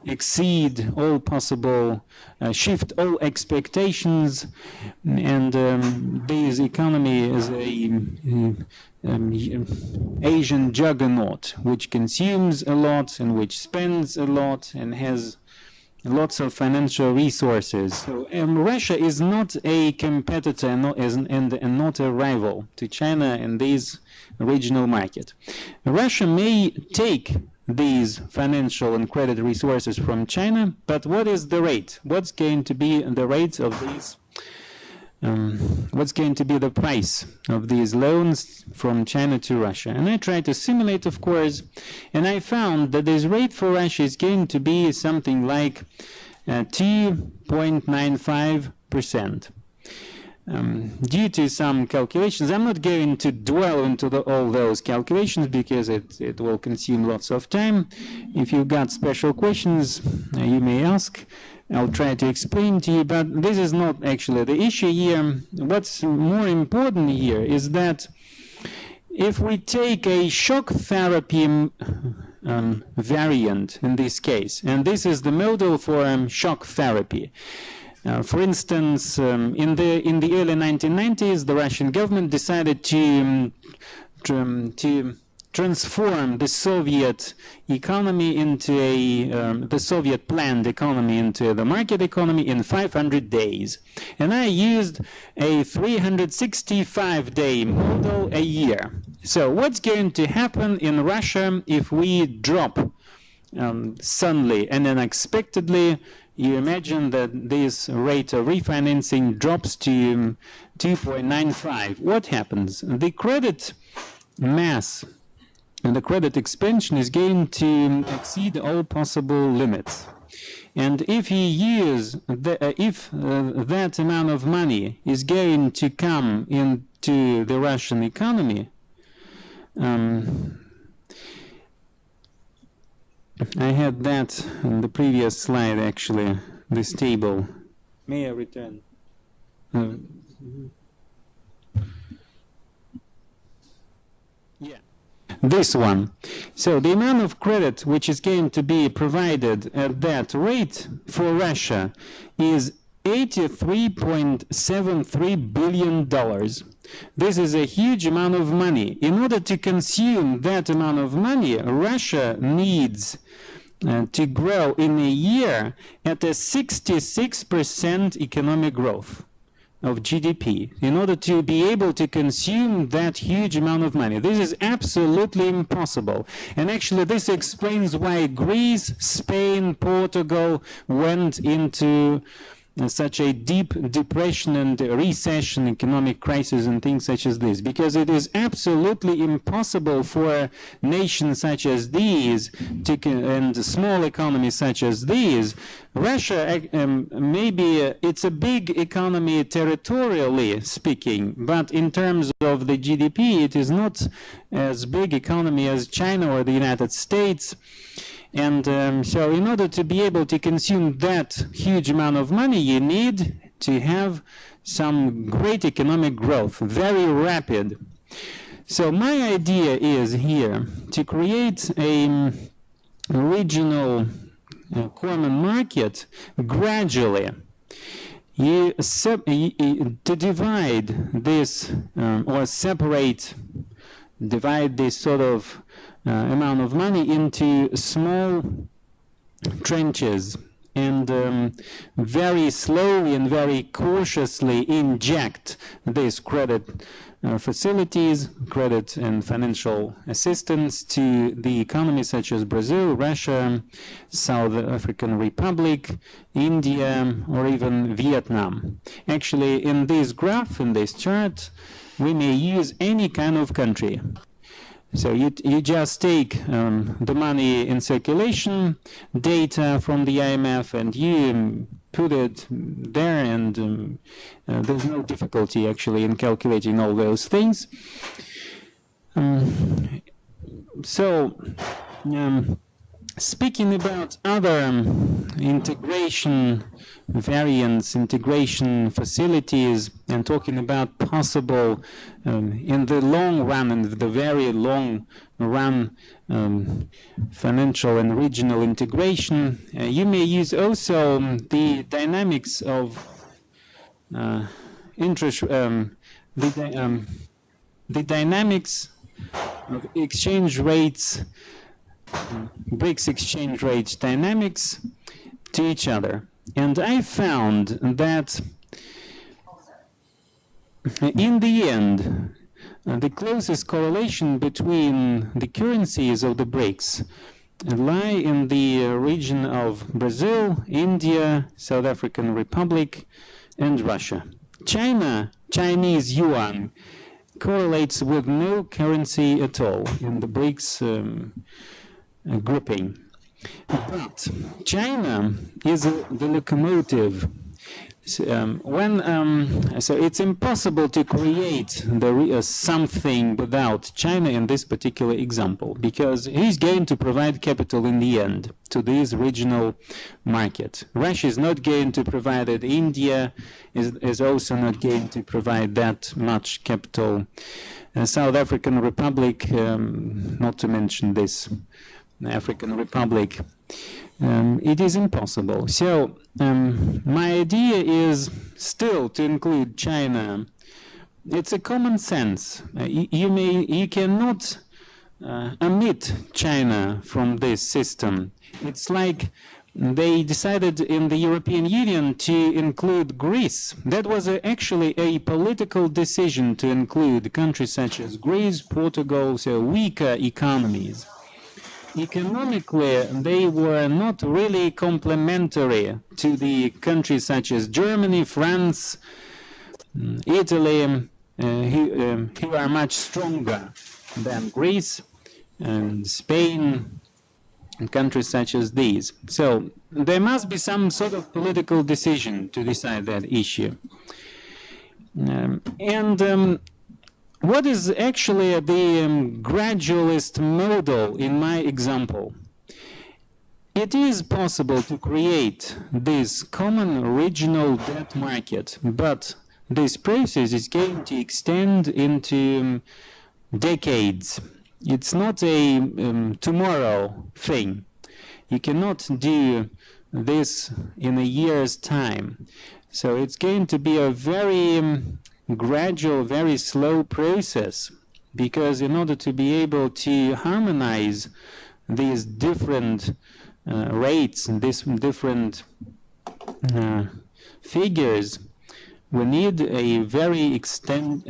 S12: exceed all possible, shift all expectations, and this economy is a Asian juggernaut, which consumes a lot and which spends a lot and has lots of financial resources. So Russia is not a competitor and not a rival to China in this regional market. Russia may take these financial and credit resources from China, but what is the rate? What's going to be the rate of these? What's going to be the price of these loans from China to Russia? And I tried to simulate, of course, and I found that this rate for Russia is going to be something like 2.95%. Due to some calculations, I'm not going to dwell into all those calculations because it will consume lots of time. If you've got special questions, you may ask. I'll try to explain to you, but this is not actually the issue here. What's more important here is that if we take a shock therapy variant in this case, and this is the model for shock therapy. For instance, in the early 1990s, the Russian government decided to transform the Soviet economy into the Soviet planned economy into the market economy in 500 days. And I used a 365-day model a year. So what's going to happen in Russia if we drop suddenly and unexpectedly? You imagine that this rate of refinancing drops to 2.95. What happens? The credit mass and the credit expansion is going to exceed all possible limits. And if you use that amount of money is going to come into the Russian economy, I had that in the previous slide, actually, this table. May I return? Yeah. This one. So the amount of credit which is going to be provided at that rate for Russia is $83.73 billion. This is a huge amount of money. In order to consume that amount of money, Russia needs to grow in a year at a 66% economic growth of GDP in order to be able to consume that huge amount of money. This is absolutely impossible. And actually this explains why Greece, Spain, Portugal went into such a deep depression and recession, economic crisis and things such as this, because it is absolutely impossible for nations such as these and small economies such as these. Russia, maybe it's a big economy territorially speaking, but in terms of the GDP, it is not as big economy as China or the United States. And so in order to be able to consume that huge amount of money, you need to have some great economic growth, very rapid. So my idea is here to create a regional common market gradually. To divide this or divide this sort of amount of money into small trenches, and very slowly and very cautiously inject these credit facilities, credit and financial assistance to the economies such as Brazil, Russia, South African Republic, India, or even Vietnam. Actually, in this graph, in this chart, we may use any kind of country. So you just take the money in circulation data from the IMF and you put it there, and there's no difficulty actually in calculating all those things. Speaking about other integration variants, integration facilities, and talking about possible, in the long run, in the very long run, financial and regional integration, you may use also the dynamics of interest, the dynamics of exchange rates, BRICS exchange rate dynamics to each other. And I found that in the end, the closest correlation between the currencies of the BRICS lie in the region of Brazil, India, South African Republic, and Russia. Chinese yuan, correlates with no currency at all in the BRICS grouping. But China is the locomotive. So it's impossible to create something without China in this particular example, because he's going to provide capital in the end to this regional market. Russia is not going to provide it. India is also not going to provide that much capital. South African Republic, not to mention this African Republic. It is impossible. So my idea is still to include China. It's a common sense. You cannot omit China from this system. It's like they decided in the European Union to include Greece. That was actually a political decision to include countries such as Greece, Portugal, so weaker economies. Economically, they were not really complementary to the countries such as Germany, France, Italy, who are much stronger than Greece, and Spain, and countries such as these. So there must be some sort of political decision to decide that issue. What is actually the gradualist model in my example? It is possible to create this common regional debt market, but this process is going to extend into decades. It's not a tomorrow thing. You cannot do this in a year's time. So it's going to be a very gradual, very slow process, because in order to be able to harmonize these different rates and these different figures, we need a very extended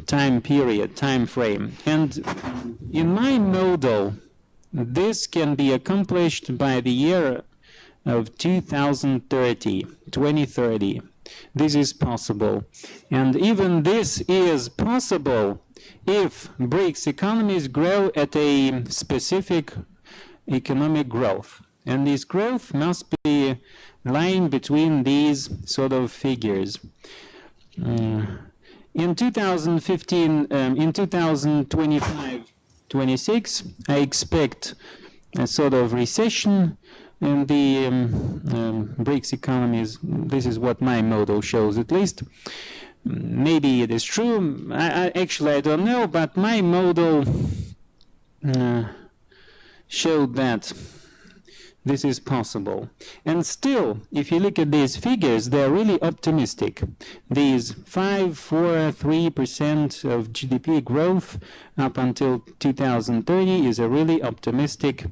S12: time frame. And in my model, this can be accomplished by the year of 2030. This is possible. And even this is possible if BRICS economies grow at a specific economic growth. And this growth must be lying between these sort of figures. In 2015, in 2025-26, I expect a sort of recession in the BRICS economies. This is what my model shows, at least. Maybe it is true. Actually, I don't know, but my model showed that this is possible. And still, if you look at these figures, they're really optimistic. These 3% of GDP growth up until 2030 is a really optimistic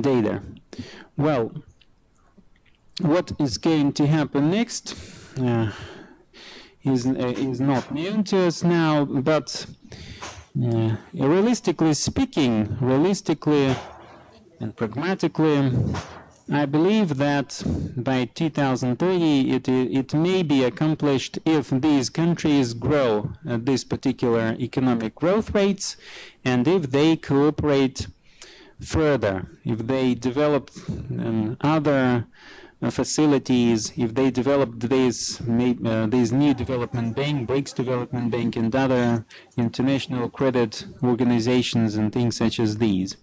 S12: data. Well, what is going to happen next is not known to us now, but realistically speaking, and pragmatically, I believe that by 2030 it may be accomplished if these countries grow at this particular economic growth rates, and if they cooperate further, if they develop other facilities, if they develop these new development bank, BRICS development bank, and other international credit organizations and things such as these.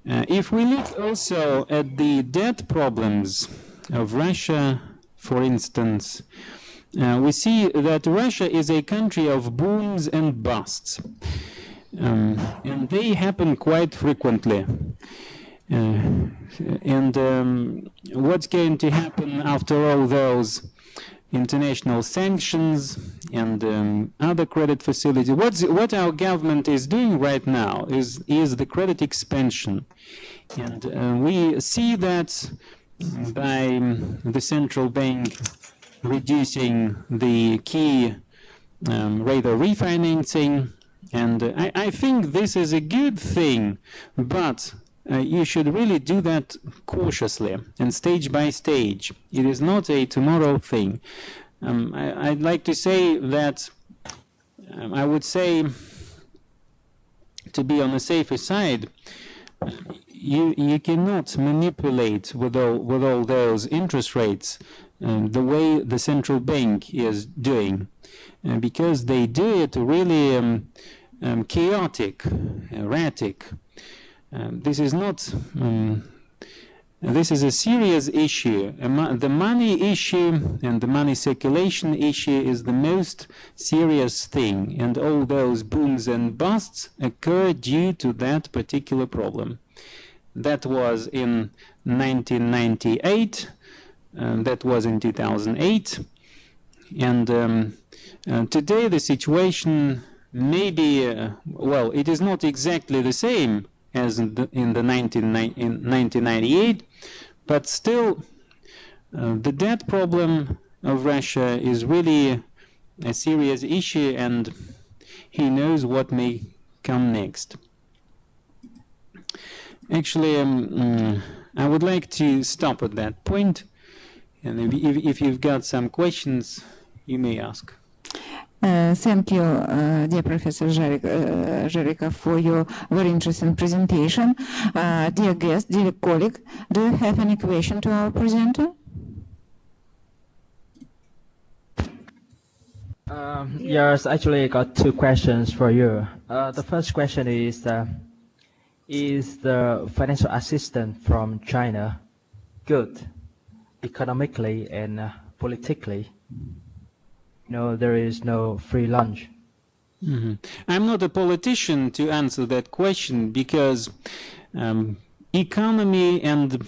S12: If we look also at the debt problems of Russia, for instance, we see that Russia is a country of booms and busts. And they happen quite frequently. What's going to happen after all those international sanctions and other credit facilities? What our government is doing right now is the credit expansion. And we see that by the central bank reducing the key rate of refinancing. And I think this is a good thing, but you should really do that cautiously and stage by stage. It is not a tomorrow thing. I'd like to say that I would say, to be on the safer side, you cannot manipulate with all those interest rates the way the central bank is doing, because they do it really chaotic, erratic. This is not. This is a serious issue. The money issue and the money circulation issue is the most serious thing, and all those booms and busts occur due to that particular problem. That was in 1998. That was in 2008, and today the situation may be, well, it is not exactly the same as in 1998, but still the debt problem of Russia is really a serious issue, and he knows what may come next. Actually, I would like to stop at that point. And if you've got some questions, you may ask.
S1: Thank you, dear Professor Jerika, for your very interesting presentation. Dear guest, dear colleague, do you have any question to our presenter?
S5: Yes, actually I got two questions for you. The first question is the financial assistance from China good economically and politically? No, there is no free lunch.
S12: I'm not a politician to answer that question, because economy and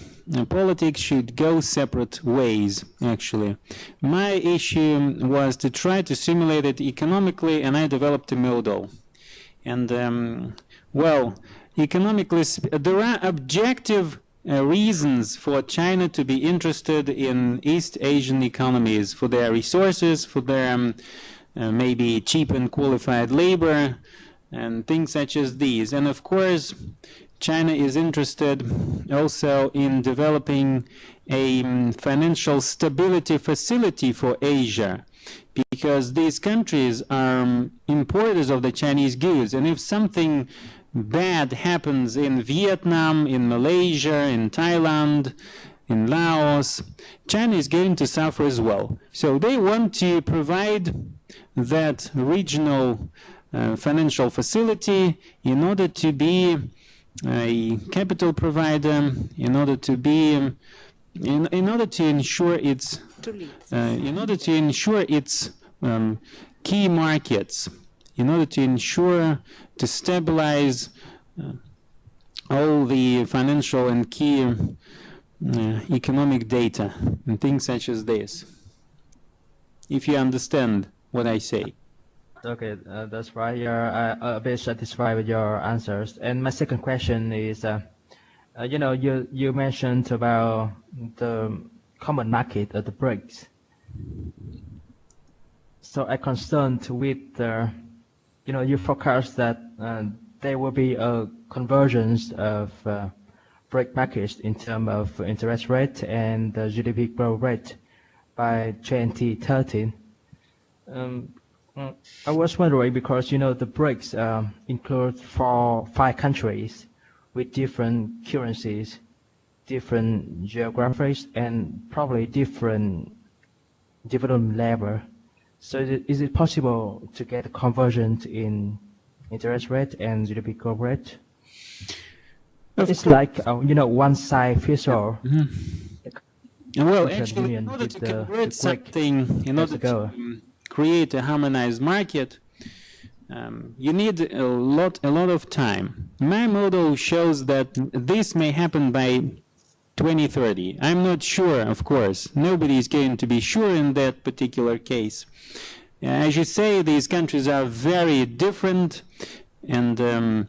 S12: politics should go separate ways, actually. My issue was to try to simulate it economically, and I developed a model. And, well, economically, there are objective reasons for China to be interested in East Asian economies, for their resources, for their maybe cheap and qualified labor, and things such as these. And of course, China is interested also in developing a financial stability facility for Asia, because these countries are importers of the Chinese goods, and if something bad happens in Vietnam, in Malaysia, in Thailand, in Laos, China is going to suffer as well. So they want to provide that regional financial facility in order to be a capital provider, in order to be in order to ensure its key markets, in order to ensure to stabilize all the financial and key economic data and things such as this. If you understand what I say.
S5: Okay, that's right. You're a bit satisfied with your answers. And my second question is, you mentioned about the common market of the BRICS. So I'm concerned with the, you forecast that there will be a convergence of BRIC markets in terms of interest rate and the GDP growth rate by 2030. I was wondering because, the BRICS include 5 countries with different currencies, different geographies, and probably different development level. So is it possible to get a convergence in interest rate and GDP growth rate? It's like, one size fits all.
S12: Well, actually, in order to convert something, in order to create a harmonized market, you need a lot of time. My model shows that this may happen by 2030. I'm not sure, of course. Nobody is going to be sure in that particular case. As you say, these countries are very different, and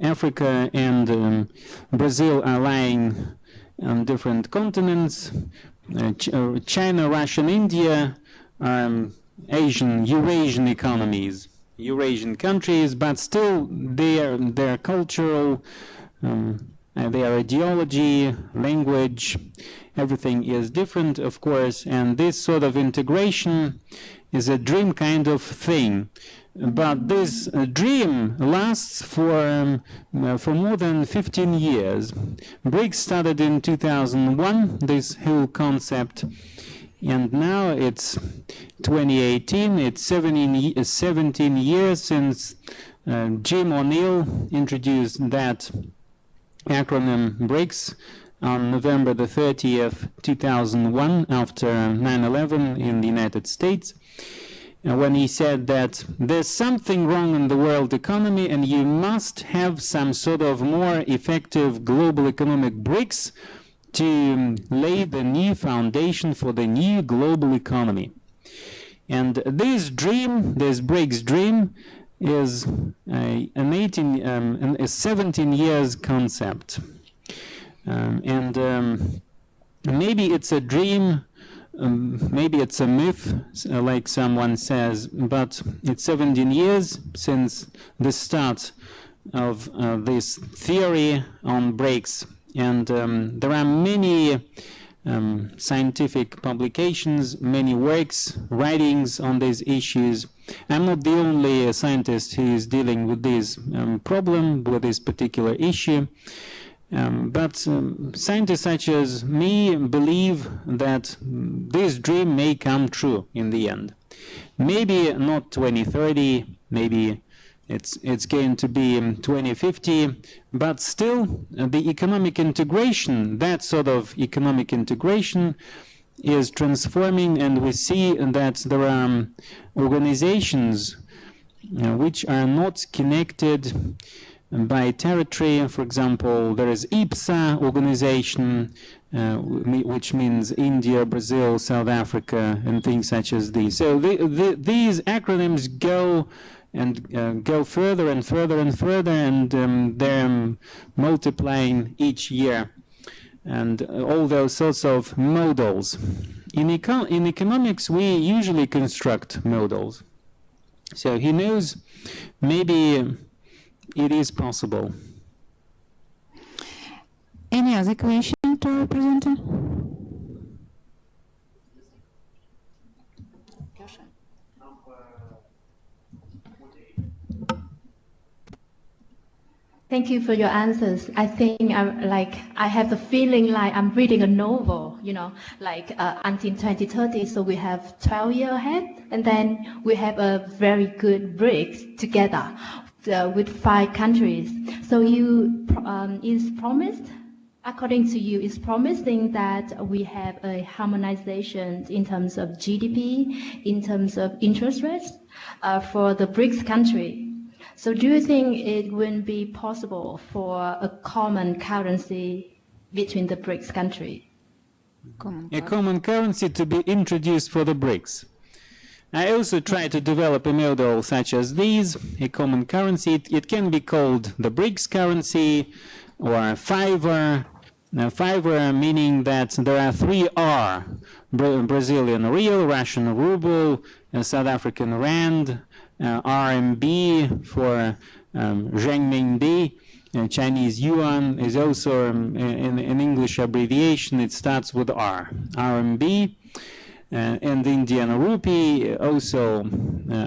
S12: Africa and Brazil are lying on different continents. China, Russia, and India are Eurasian economies, Eurasian countries, but still their cultural, their ideology, language, everything is different, of course, and this sort of integration is a dream kind of thing. But this dream lasts for more than 15 years. BRICS started in 2001, this whole concept, and now it's 2018. It's 17 years since Jim O'Neill introduced that acronym BRICS on November the 30th, 2001, after 9/11 in the United States. When he said that there's something wrong in the world economy and you must have some sort of more effective global economic BRICS to lay the new foundation for the new global economy. And this dream, this BRICS dream, is a 17 years concept. Maybe it's a dream, maybe it's a myth, like someone says, but it's 17 years since the start of this theory on BRICS. And there are many scientific publications, many works, writings on these issues. I'm not the only scientist who is dealing with this problem, with this particular issue. But scientists such as me believe that this dream may come true in the end. Maybe not 2030, maybe it's going to be 2050, but still the economic integration, that sort of economic integration is transforming, and we see that there are organizations which are not connected by territory. For example, there is IPSA organization, which means India, Brazil, South Africa, and things such as these. So these acronyms go further and further and further, and they're multiplying each year, and all those sorts of models. In economics, we usually construct models. So he knows maybe it is possible.
S1: Any other question to our presenter?
S3: Thank you for your answers. I think I have the feeling like I'm reading a novel, until 2030. So we have 12 years ahead, and then we have a very good BRICS together with 5 countries. So is promised, according to you, is promising that we have a harmonization in terms of GDP, in terms of interest rates for the BRICS country. So do you think it will be possible for a common currency between the BRICS country?
S12: A common currency to be introduced for the BRICS. I also try to develop a model such as these, a common currency. It can be called the BRICS currency or fiver. Now, fiver meaning that there are 3 R: Brazilian real, Russian ruble, South African rand, RMB for renminbi. Chinese yuan is also an English abbreviation. It starts with R. RMB. And the Indian rupee also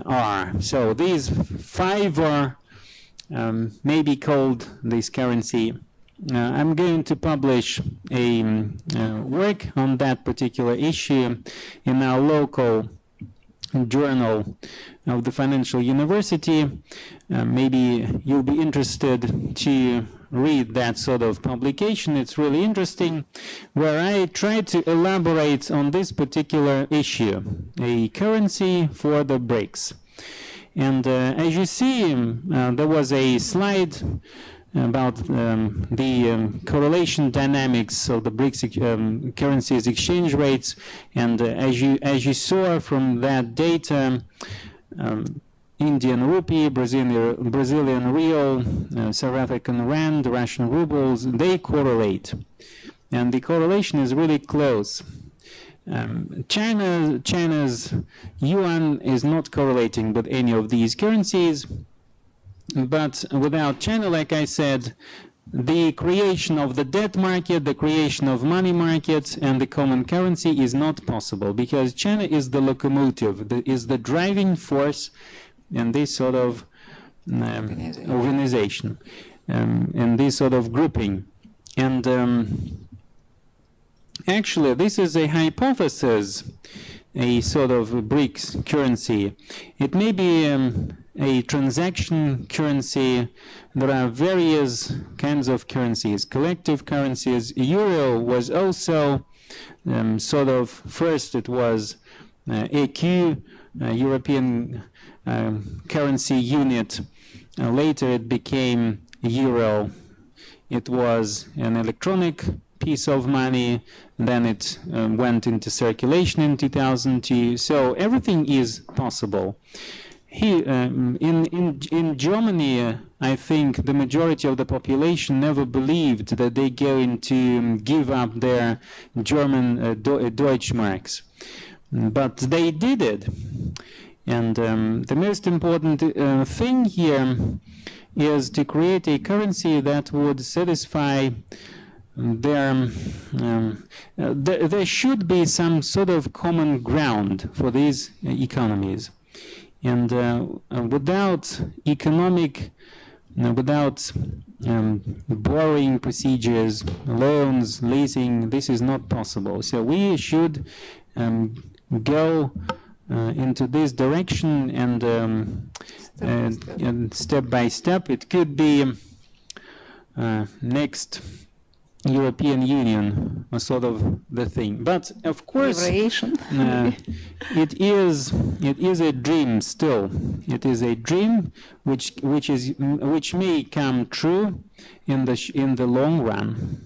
S12: R. So these 5 are may be called this currency. I'm going to publish a work on that particular issue in our local journal of the Financial University. Maybe you'll be interested to read that sort of publication. It's really interesting, where I try to elaborate on this particular issue, a currency for the BRICS. And as you see, there was a slide about the correlation dynamics of the BRICS currencies exchange rates, and as you saw from that data, Indian rupee, Brazilian real, South African rand, Russian rubles, they correlate. And the correlation is really close. China's yuan is not correlating with any of these currencies. But without China, like I said, the creation of the debt market, the creation of money markets, and the common currency is not possible, because China is the locomotive, is the driving force in this sort of organization, and this sort of grouping. And actually, this is a hypothesis, a sort of BRICS currency. It may be a transaction currency. There are various kinds of currencies, collective currencies. Euro was also sort of, first it was EQ, European currency unit. Later it became euro. It was an electronic piece of money. Then it went into circulation in 2002. So everything is possible. Here, in Germany, I think the majority of the population never believed that they're going to give up their German Deutschmarks. But they did it. And the most important thing here is to create a currency that would satisfy their... there should be some sort of common ground for these economies. And without economic, without borrowing procedures, loans, leasing, this is not possible. So we should go into this direction, and step by step. It could be next European Union, sort of the thing. But of course, it is a dream still. It is a dream which may come true in the long run.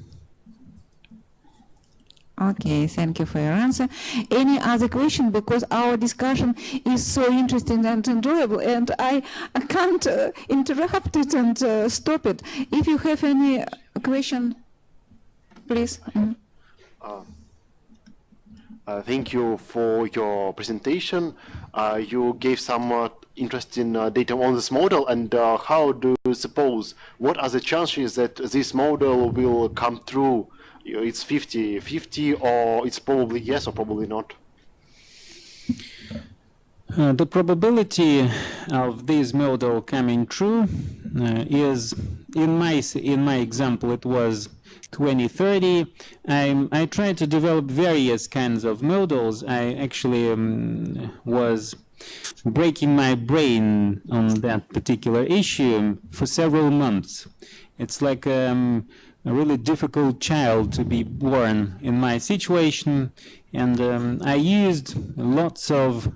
S1: Okay, thank you for your answer. Any other question? Because our discussion is so interesting and enjoyable, and I can't interrupt it and stop it. If you have any question, please.
S13: Thank you for your presentation. You gave some interesting data on this model, and how do you suppose, what are the chances that this model will come true? It's 50-50, or it's probably yes or probably not?
S12: The probability of this model coming true is, in my example, it was 20-30. I tried to develop various kinds of models. I actually was breaking my brain on that particular issue for several months. It's like a really difficult child to be born in my situation, and I used lots of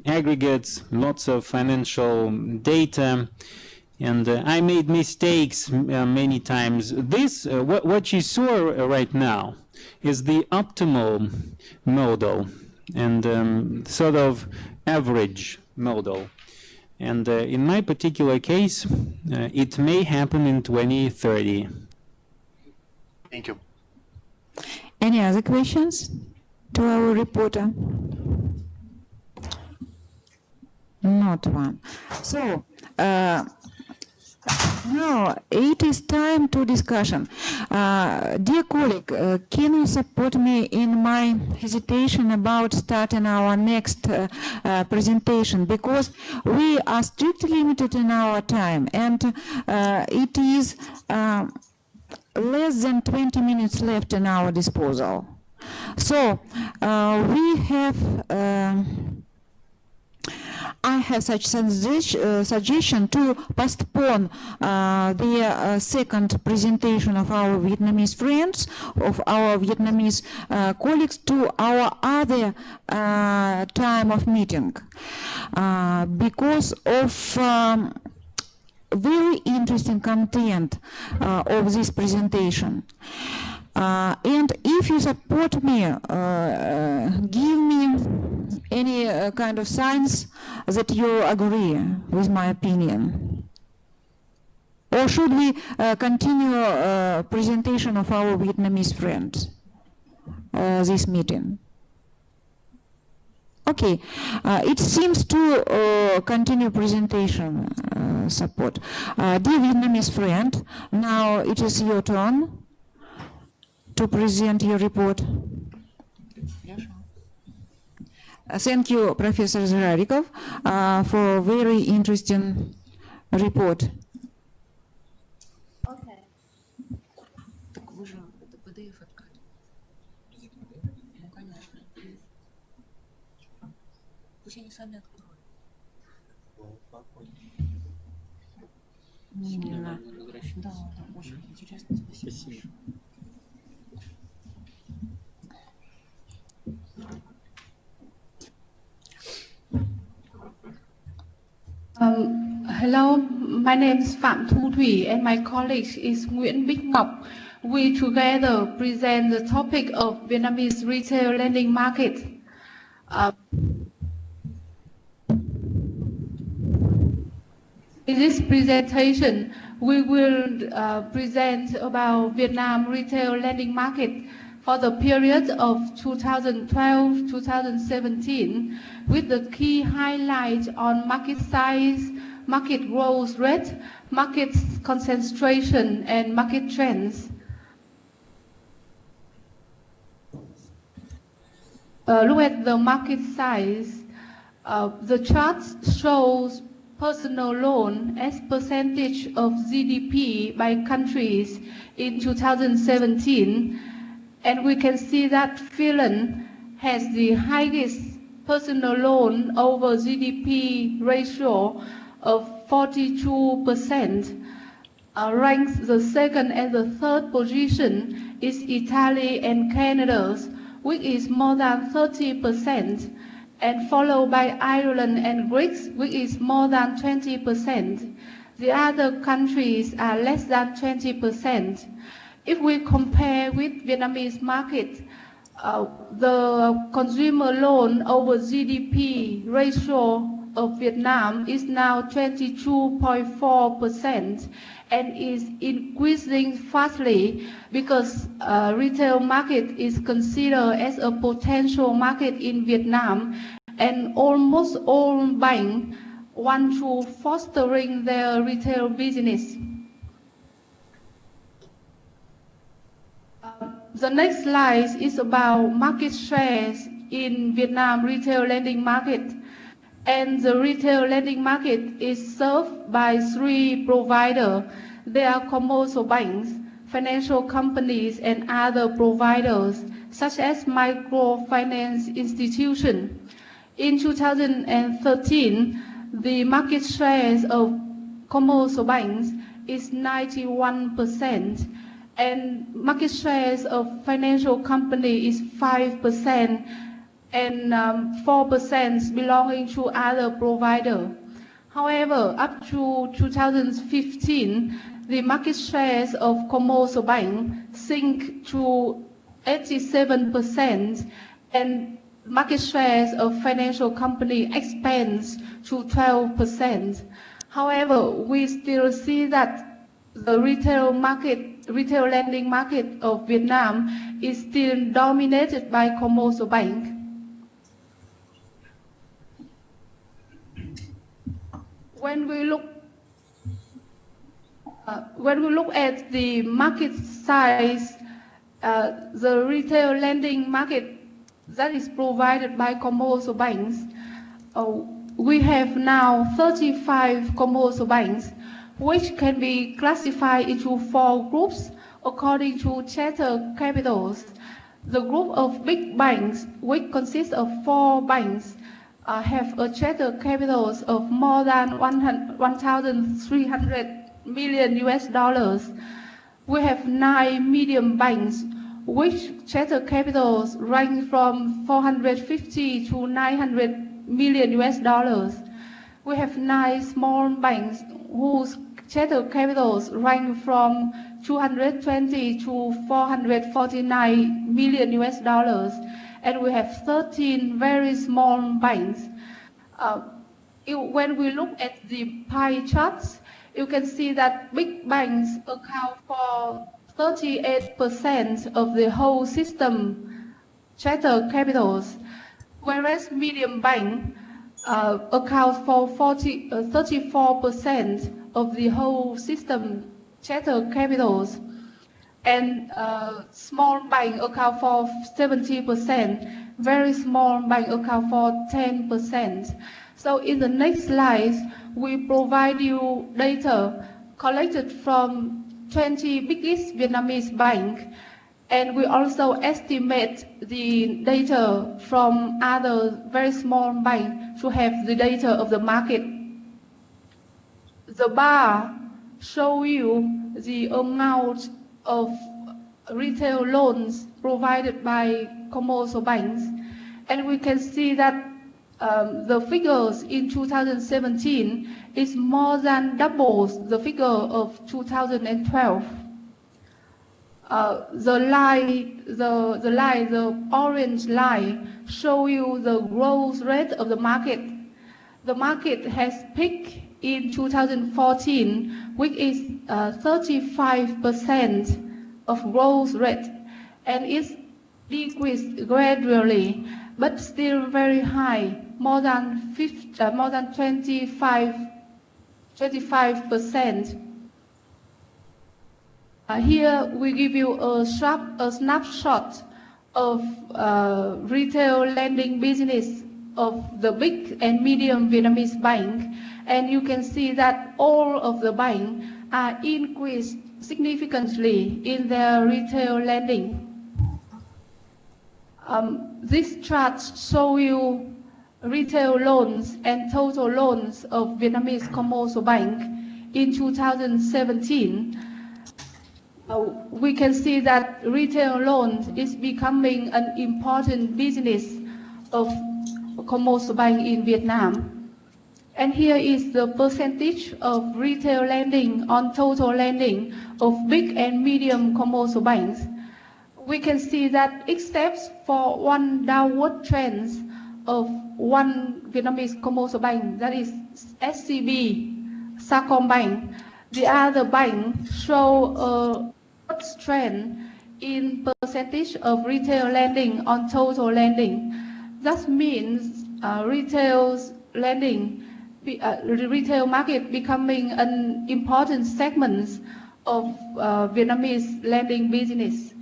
S12: aggregates, lots of financial data, and I made mistakes many times. This, what you saw right now, is the optimal model and sort of average model. And in my particular case, it may happen in 2030.
S13: Thank you.
S1: Any other questions to our reporter? Not one. So, now it is time to discussion. Dear colleague, can you support me in my hesitation about starting our next presentation? Because we are strictly limited in our time, and it is less than 20 minutes left in our disposal. So we have I have such suggestion to postpone the second presentation of our Vietnamese friends, of our Vietnamese colleagues, to our other time of meeting because of very interesting content of this presentation. And if you support me, give me any kind of signs that you agree with my opinion. Or should we continue presentation of our Vietnamese friends, this meeting? Okay, it seems to continue presentation support. Dear Vietnamese friend, now it is your turn to present your report. Thank you, Professor Zharikov, for a very interesting report.
S3: Okay.
S4: Hello, my name is Phạm Thu Thủy and my colleague is Nguyễn Bích Ngọc. We together present the topic of Vietnamese retail lending market. In this presentation, we will present about Vietnam retail lending market for the period of 2012-2017 with the key highlight on market size, market growth rate, market concentration, and market trends. Look at the market size. The chart shows personal loan as percentage of GDP by countries in 2017. And we can see that Finland has the highest personal loan over GDP ratio of 42%. Ranks the second and the third position is Italy and Canada, which is more than 30%, and followed by Ireland and Greece, which is more than 20%. The other countries are less than 20%. If we compare with Vietnamese market, the consumer loan over GDP ratio of Vietnam is now 22.4% and is increasing fastly because retail market is considered as a potential market in Vietnam, and almost all banks want to fostering their retail business. The next slide is about market shares in Vietnam retail lending market. And the retail lending market is served by 3 providers. They are commercial banks, financial companies, and other providers, such as microfinance institutions. In 2013, the market shares of commercial banks is 91%. And market shares of financial company is 5%, and 4% belonging to other provider. However, up to 2015, the market shares of commercial bank sink to 87%, and market shares of financial company expands to 12%. However, we still see that the retail lending market of Vietnam is still dominated by commercial bank. When we look at the market size, the retail lending market that is provided by commercial banks, we have now 35 commercial banks, which can be classified into 4 groups according to charter capitals. The group of big banks, which consists of 4 banks, have a charter capitals of more than 1,300 million US dollars. We have 9 medium banks, which charter capitals range from 450 to 900 million US dollars. We have 9 small banks whose charter capitals range from 220 to 449 million US dollars. And we have 13 very small banks. When we look at the pie charts, you can see that big banks account for 38% of the whole system charter capitals, whereas medium bank accounts for 34% of the whole system charter capitals, and small bank account for 70%, very small bank account for 10%. So in the next slides, we provide you data collected from 20 biggest Vietnamese banks, and we also estimate the data from other very small banks to have the data of the market. The bar show you the amount of retail loans provided by commercial banks, and we can see that the figures in 2017 is more than doubles the figure of 2012. The orange line show you the growth rate of the market. The market has peaked in 2014, which is 35% of growth rate, and it's decreased gradually, but still very high, more than 25%. Here we give you a snapshot of retail lending business of the big and medium Vietnamese bank, and you can see that all of the banks are increased significantly in their retail lending. These charts show you retail loans and total loans of Vietnamese commercial bank in 2017. We can see that retail loans is becoming an important business of commercial bank in Vietnam. And here is the percentage of retail lending on total lending of big and medium commercial banks. We can see that except for one downward trend of one Vietnamese commercial bank, that is SCB, Sacombank, the other banks show a trend in percentage of retail lending on total lending. That means retail lending, the retail market becoming an important segment of Vietnamese lending business.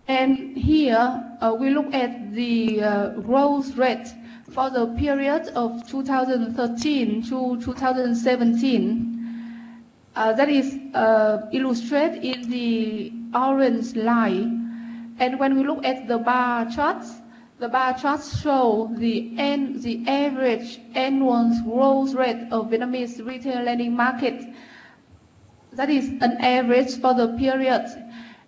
S4: And here we look at the growth rate for the period of 2013 to 2017. That is illustrated in the orange line. And when we look at the bar charts show the average annual growth rate of Vietnamese retail lending market. That is an average for the period.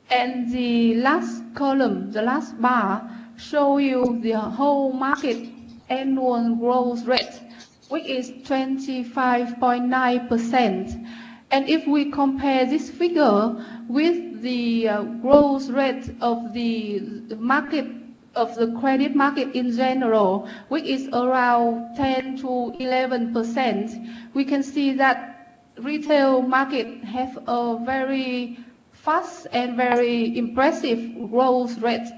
S4: And the last column, the last bar, show you the whole market annual growth rate, which is 25.9%. And if we compare this figure with the growth rate of the market of the credit market in general, which is around 10 to 11%, we can see that retail market have a very fast and very impressive growth rate.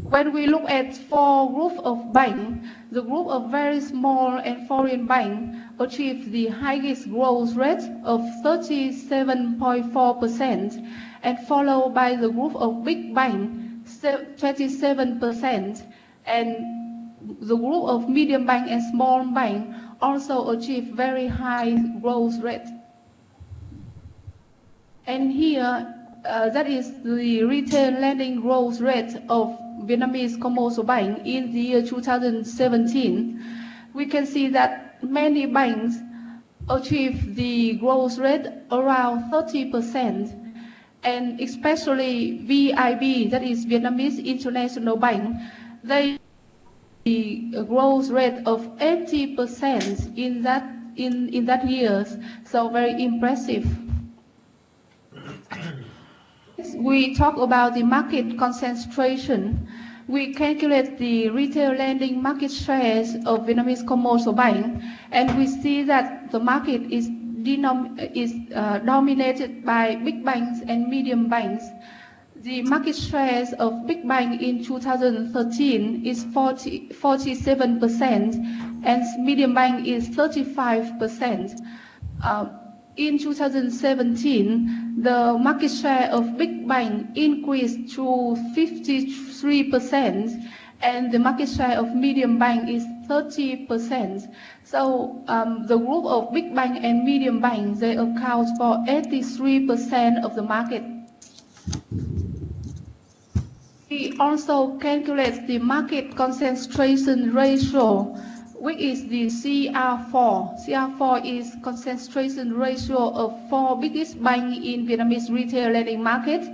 S4: When we look at four groups of banks, the group of very small and foreign banks achieved the highest growth rate of 37.4%, and followed by the group of big banks, 27%, and the group of medium bank and small bank also achieved very high growth rate. And here, that is the retail lending growth rate of Vietnamese commercial bank in the year 2017. We can see that many banks achieve the growth rate around 30%, and especially VIB, that is Vietnamese International Bank, they the growth rate of 80% in that years, so very impressive. We talk about the market concentration. We calculate the retail lending market shares of Vietnamese commercial bank, and we see that the market is dominated by big banks and medium banks. The market shares of big bank in 2013 is 47%, and medium bank is 35%. In 2017, the market share of big bank increased to 53%, and the market share of medium bank is 30%. So the group of big bank and medium bank, they account for 83% of the market. We also calculate the market concentration ratio, which is the CR4. CR4 is concentration ratio of four biggest banks in Vietnamese retail lending market,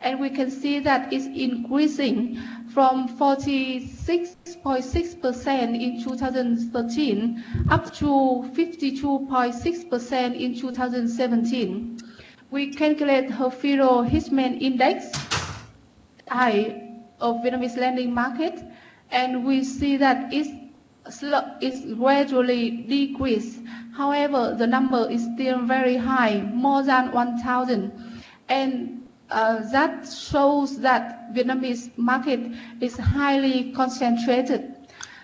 S4: and we can see that it's increasing from 46.6% in 2013 up to 52.6% in 2017. We calculate Herfiro Hitchman Index of Vietnamese lending market, and we see that it's gradually decreased. However, the number is still very high, more than 1,000, and that shows that Vietnamese market is highly concentrated.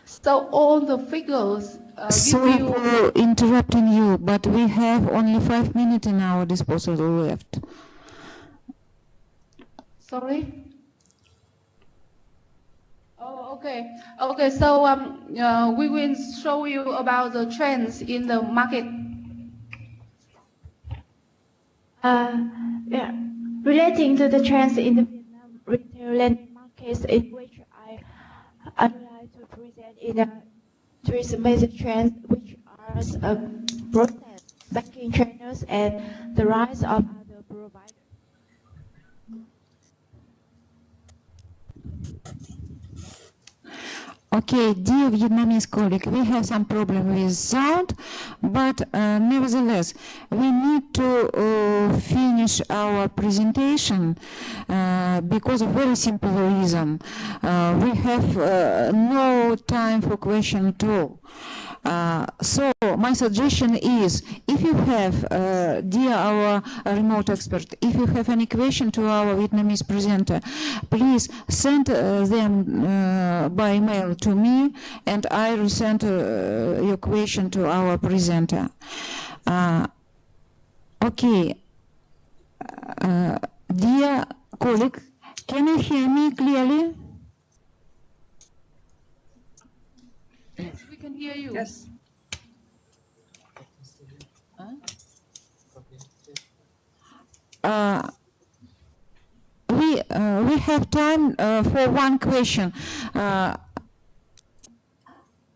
S4: So all the figures
S1: Sorry for interrupting you, but we have only 5 minutes in our disposal left.
S4: Sorry? Oh, okay. Okay, so we will show you about the trends in the market.
S2: Yeah. Relating to the trends in the Vietnam retail lending markets, in which I'd like to present three major trends, which are process, banking channels, and the rise of other providers.
S1: Okay, dear Vietnamese colleague, we have some problem with sound, but nevertheless, we need to finish our presentation because of very simple reason. We have no time for question at all. So my suggestion is, if you have, dear our remote expert, if you have any question to our Vietnamese presenter, please send them by email to me, and I will send your question to our presenter. Okay, dear colleague, can you hear me clearly?
S4: Yes, we can hear you.
S8: Yes.
S1: We have time for one question.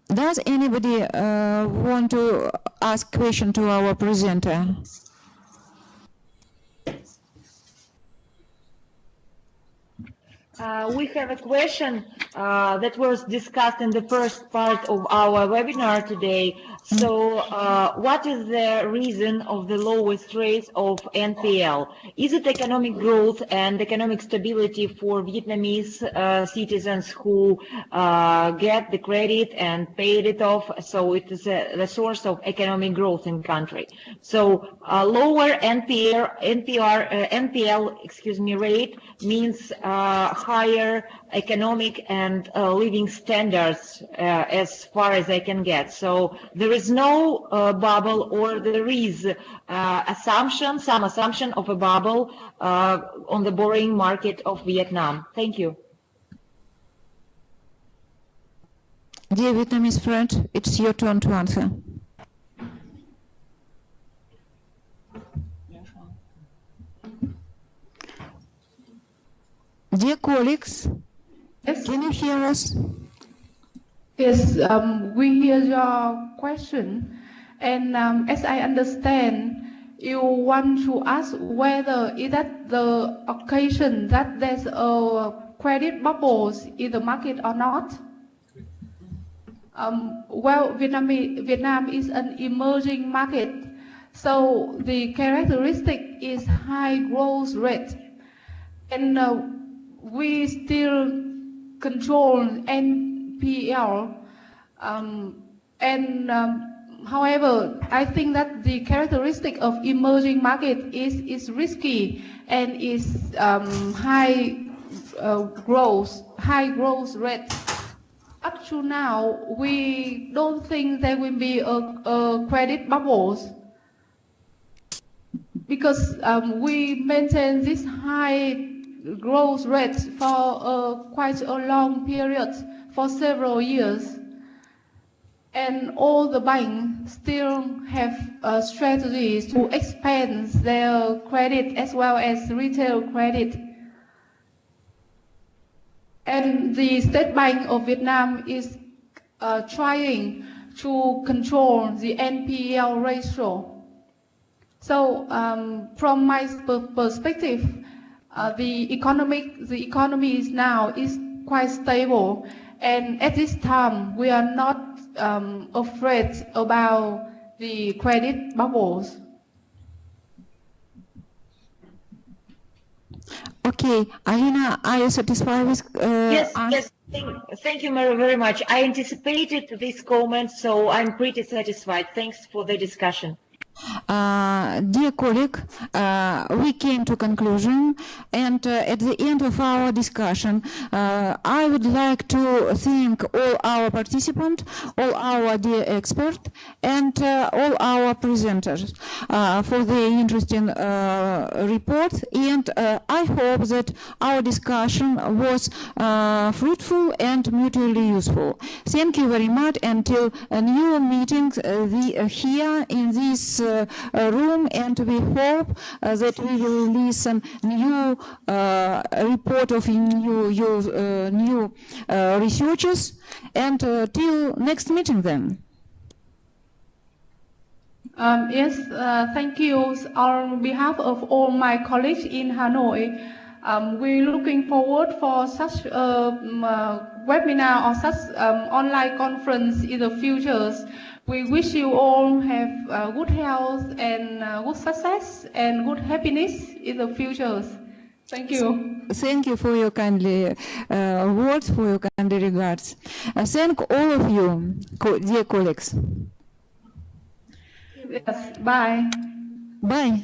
S1: Does anybody want to ask question to our presenter?
S6: We have a question that was discussed in the first part of our webinar today So what is the reason of the lowest rates of NPL? Is it economic growth and economic stability for Vietnamese citizens who get the credit and paid it off? So it is the source of economic growth in country. So lower NPL rate means higher economic and living standards as far as I can get. So there is no bubble, or there is some assumption of a bubble on the borrowing market of Vietnam. Thank you.
S1: Dear Vietnamese friend, it's your turn to answer. Dear colleagues,
S4: yes.
S1: Can you hear us?
S4: Yes, we hear your question, and as I understand, you want to ask whether is that the occasion that there's a credit bubbles in the market or not. Well, Vietnam is an emerging market, so the characteristic is high growth rate, and we still control NPL, however, I think that the characteristic of emerging market is risky and is high growth rate. Up to now, we don't think there will be a credit bubbles because we maintain this high growth rate for quite a long period, for several years. And all the banks still have strategies to expand their credit as well as retail credit. And the State Bank of Vietnam is trying to control the NPL ratio. So from my perspective, the economy is now quite stable, and at this time we are not afraid about the credit bubbles.
S1: Okay, Alina, are you satisfied with?
S6: Yes. Thank you very much. I anticipated this comment, so I'm pretty satisfied. Thanks for the discussion.
S1: Dear colleague, we came to conclusion, and at the end of our discussion, I would like to thank all our participants, all our dear experts, and all our presenters for the interesting report. And I hope that our discussion was fruitful and mutually useful. Thank you very much. Until new meetings here in this room, and we hope that we will listen new report of new researchers, and till next meeting then.
S4: Yes, thank you. On behalf of all my colleagues in Hanoi, we're looking forward for such webinar or such online conference in the futures. We wish you all have good health and good success and good happiness in the futures. Thank you.
S1: Thank you for your kindly words, for your kindly regards. Thank all of you, dear colleagues.
S4: Yes, bye.
S1: Bye.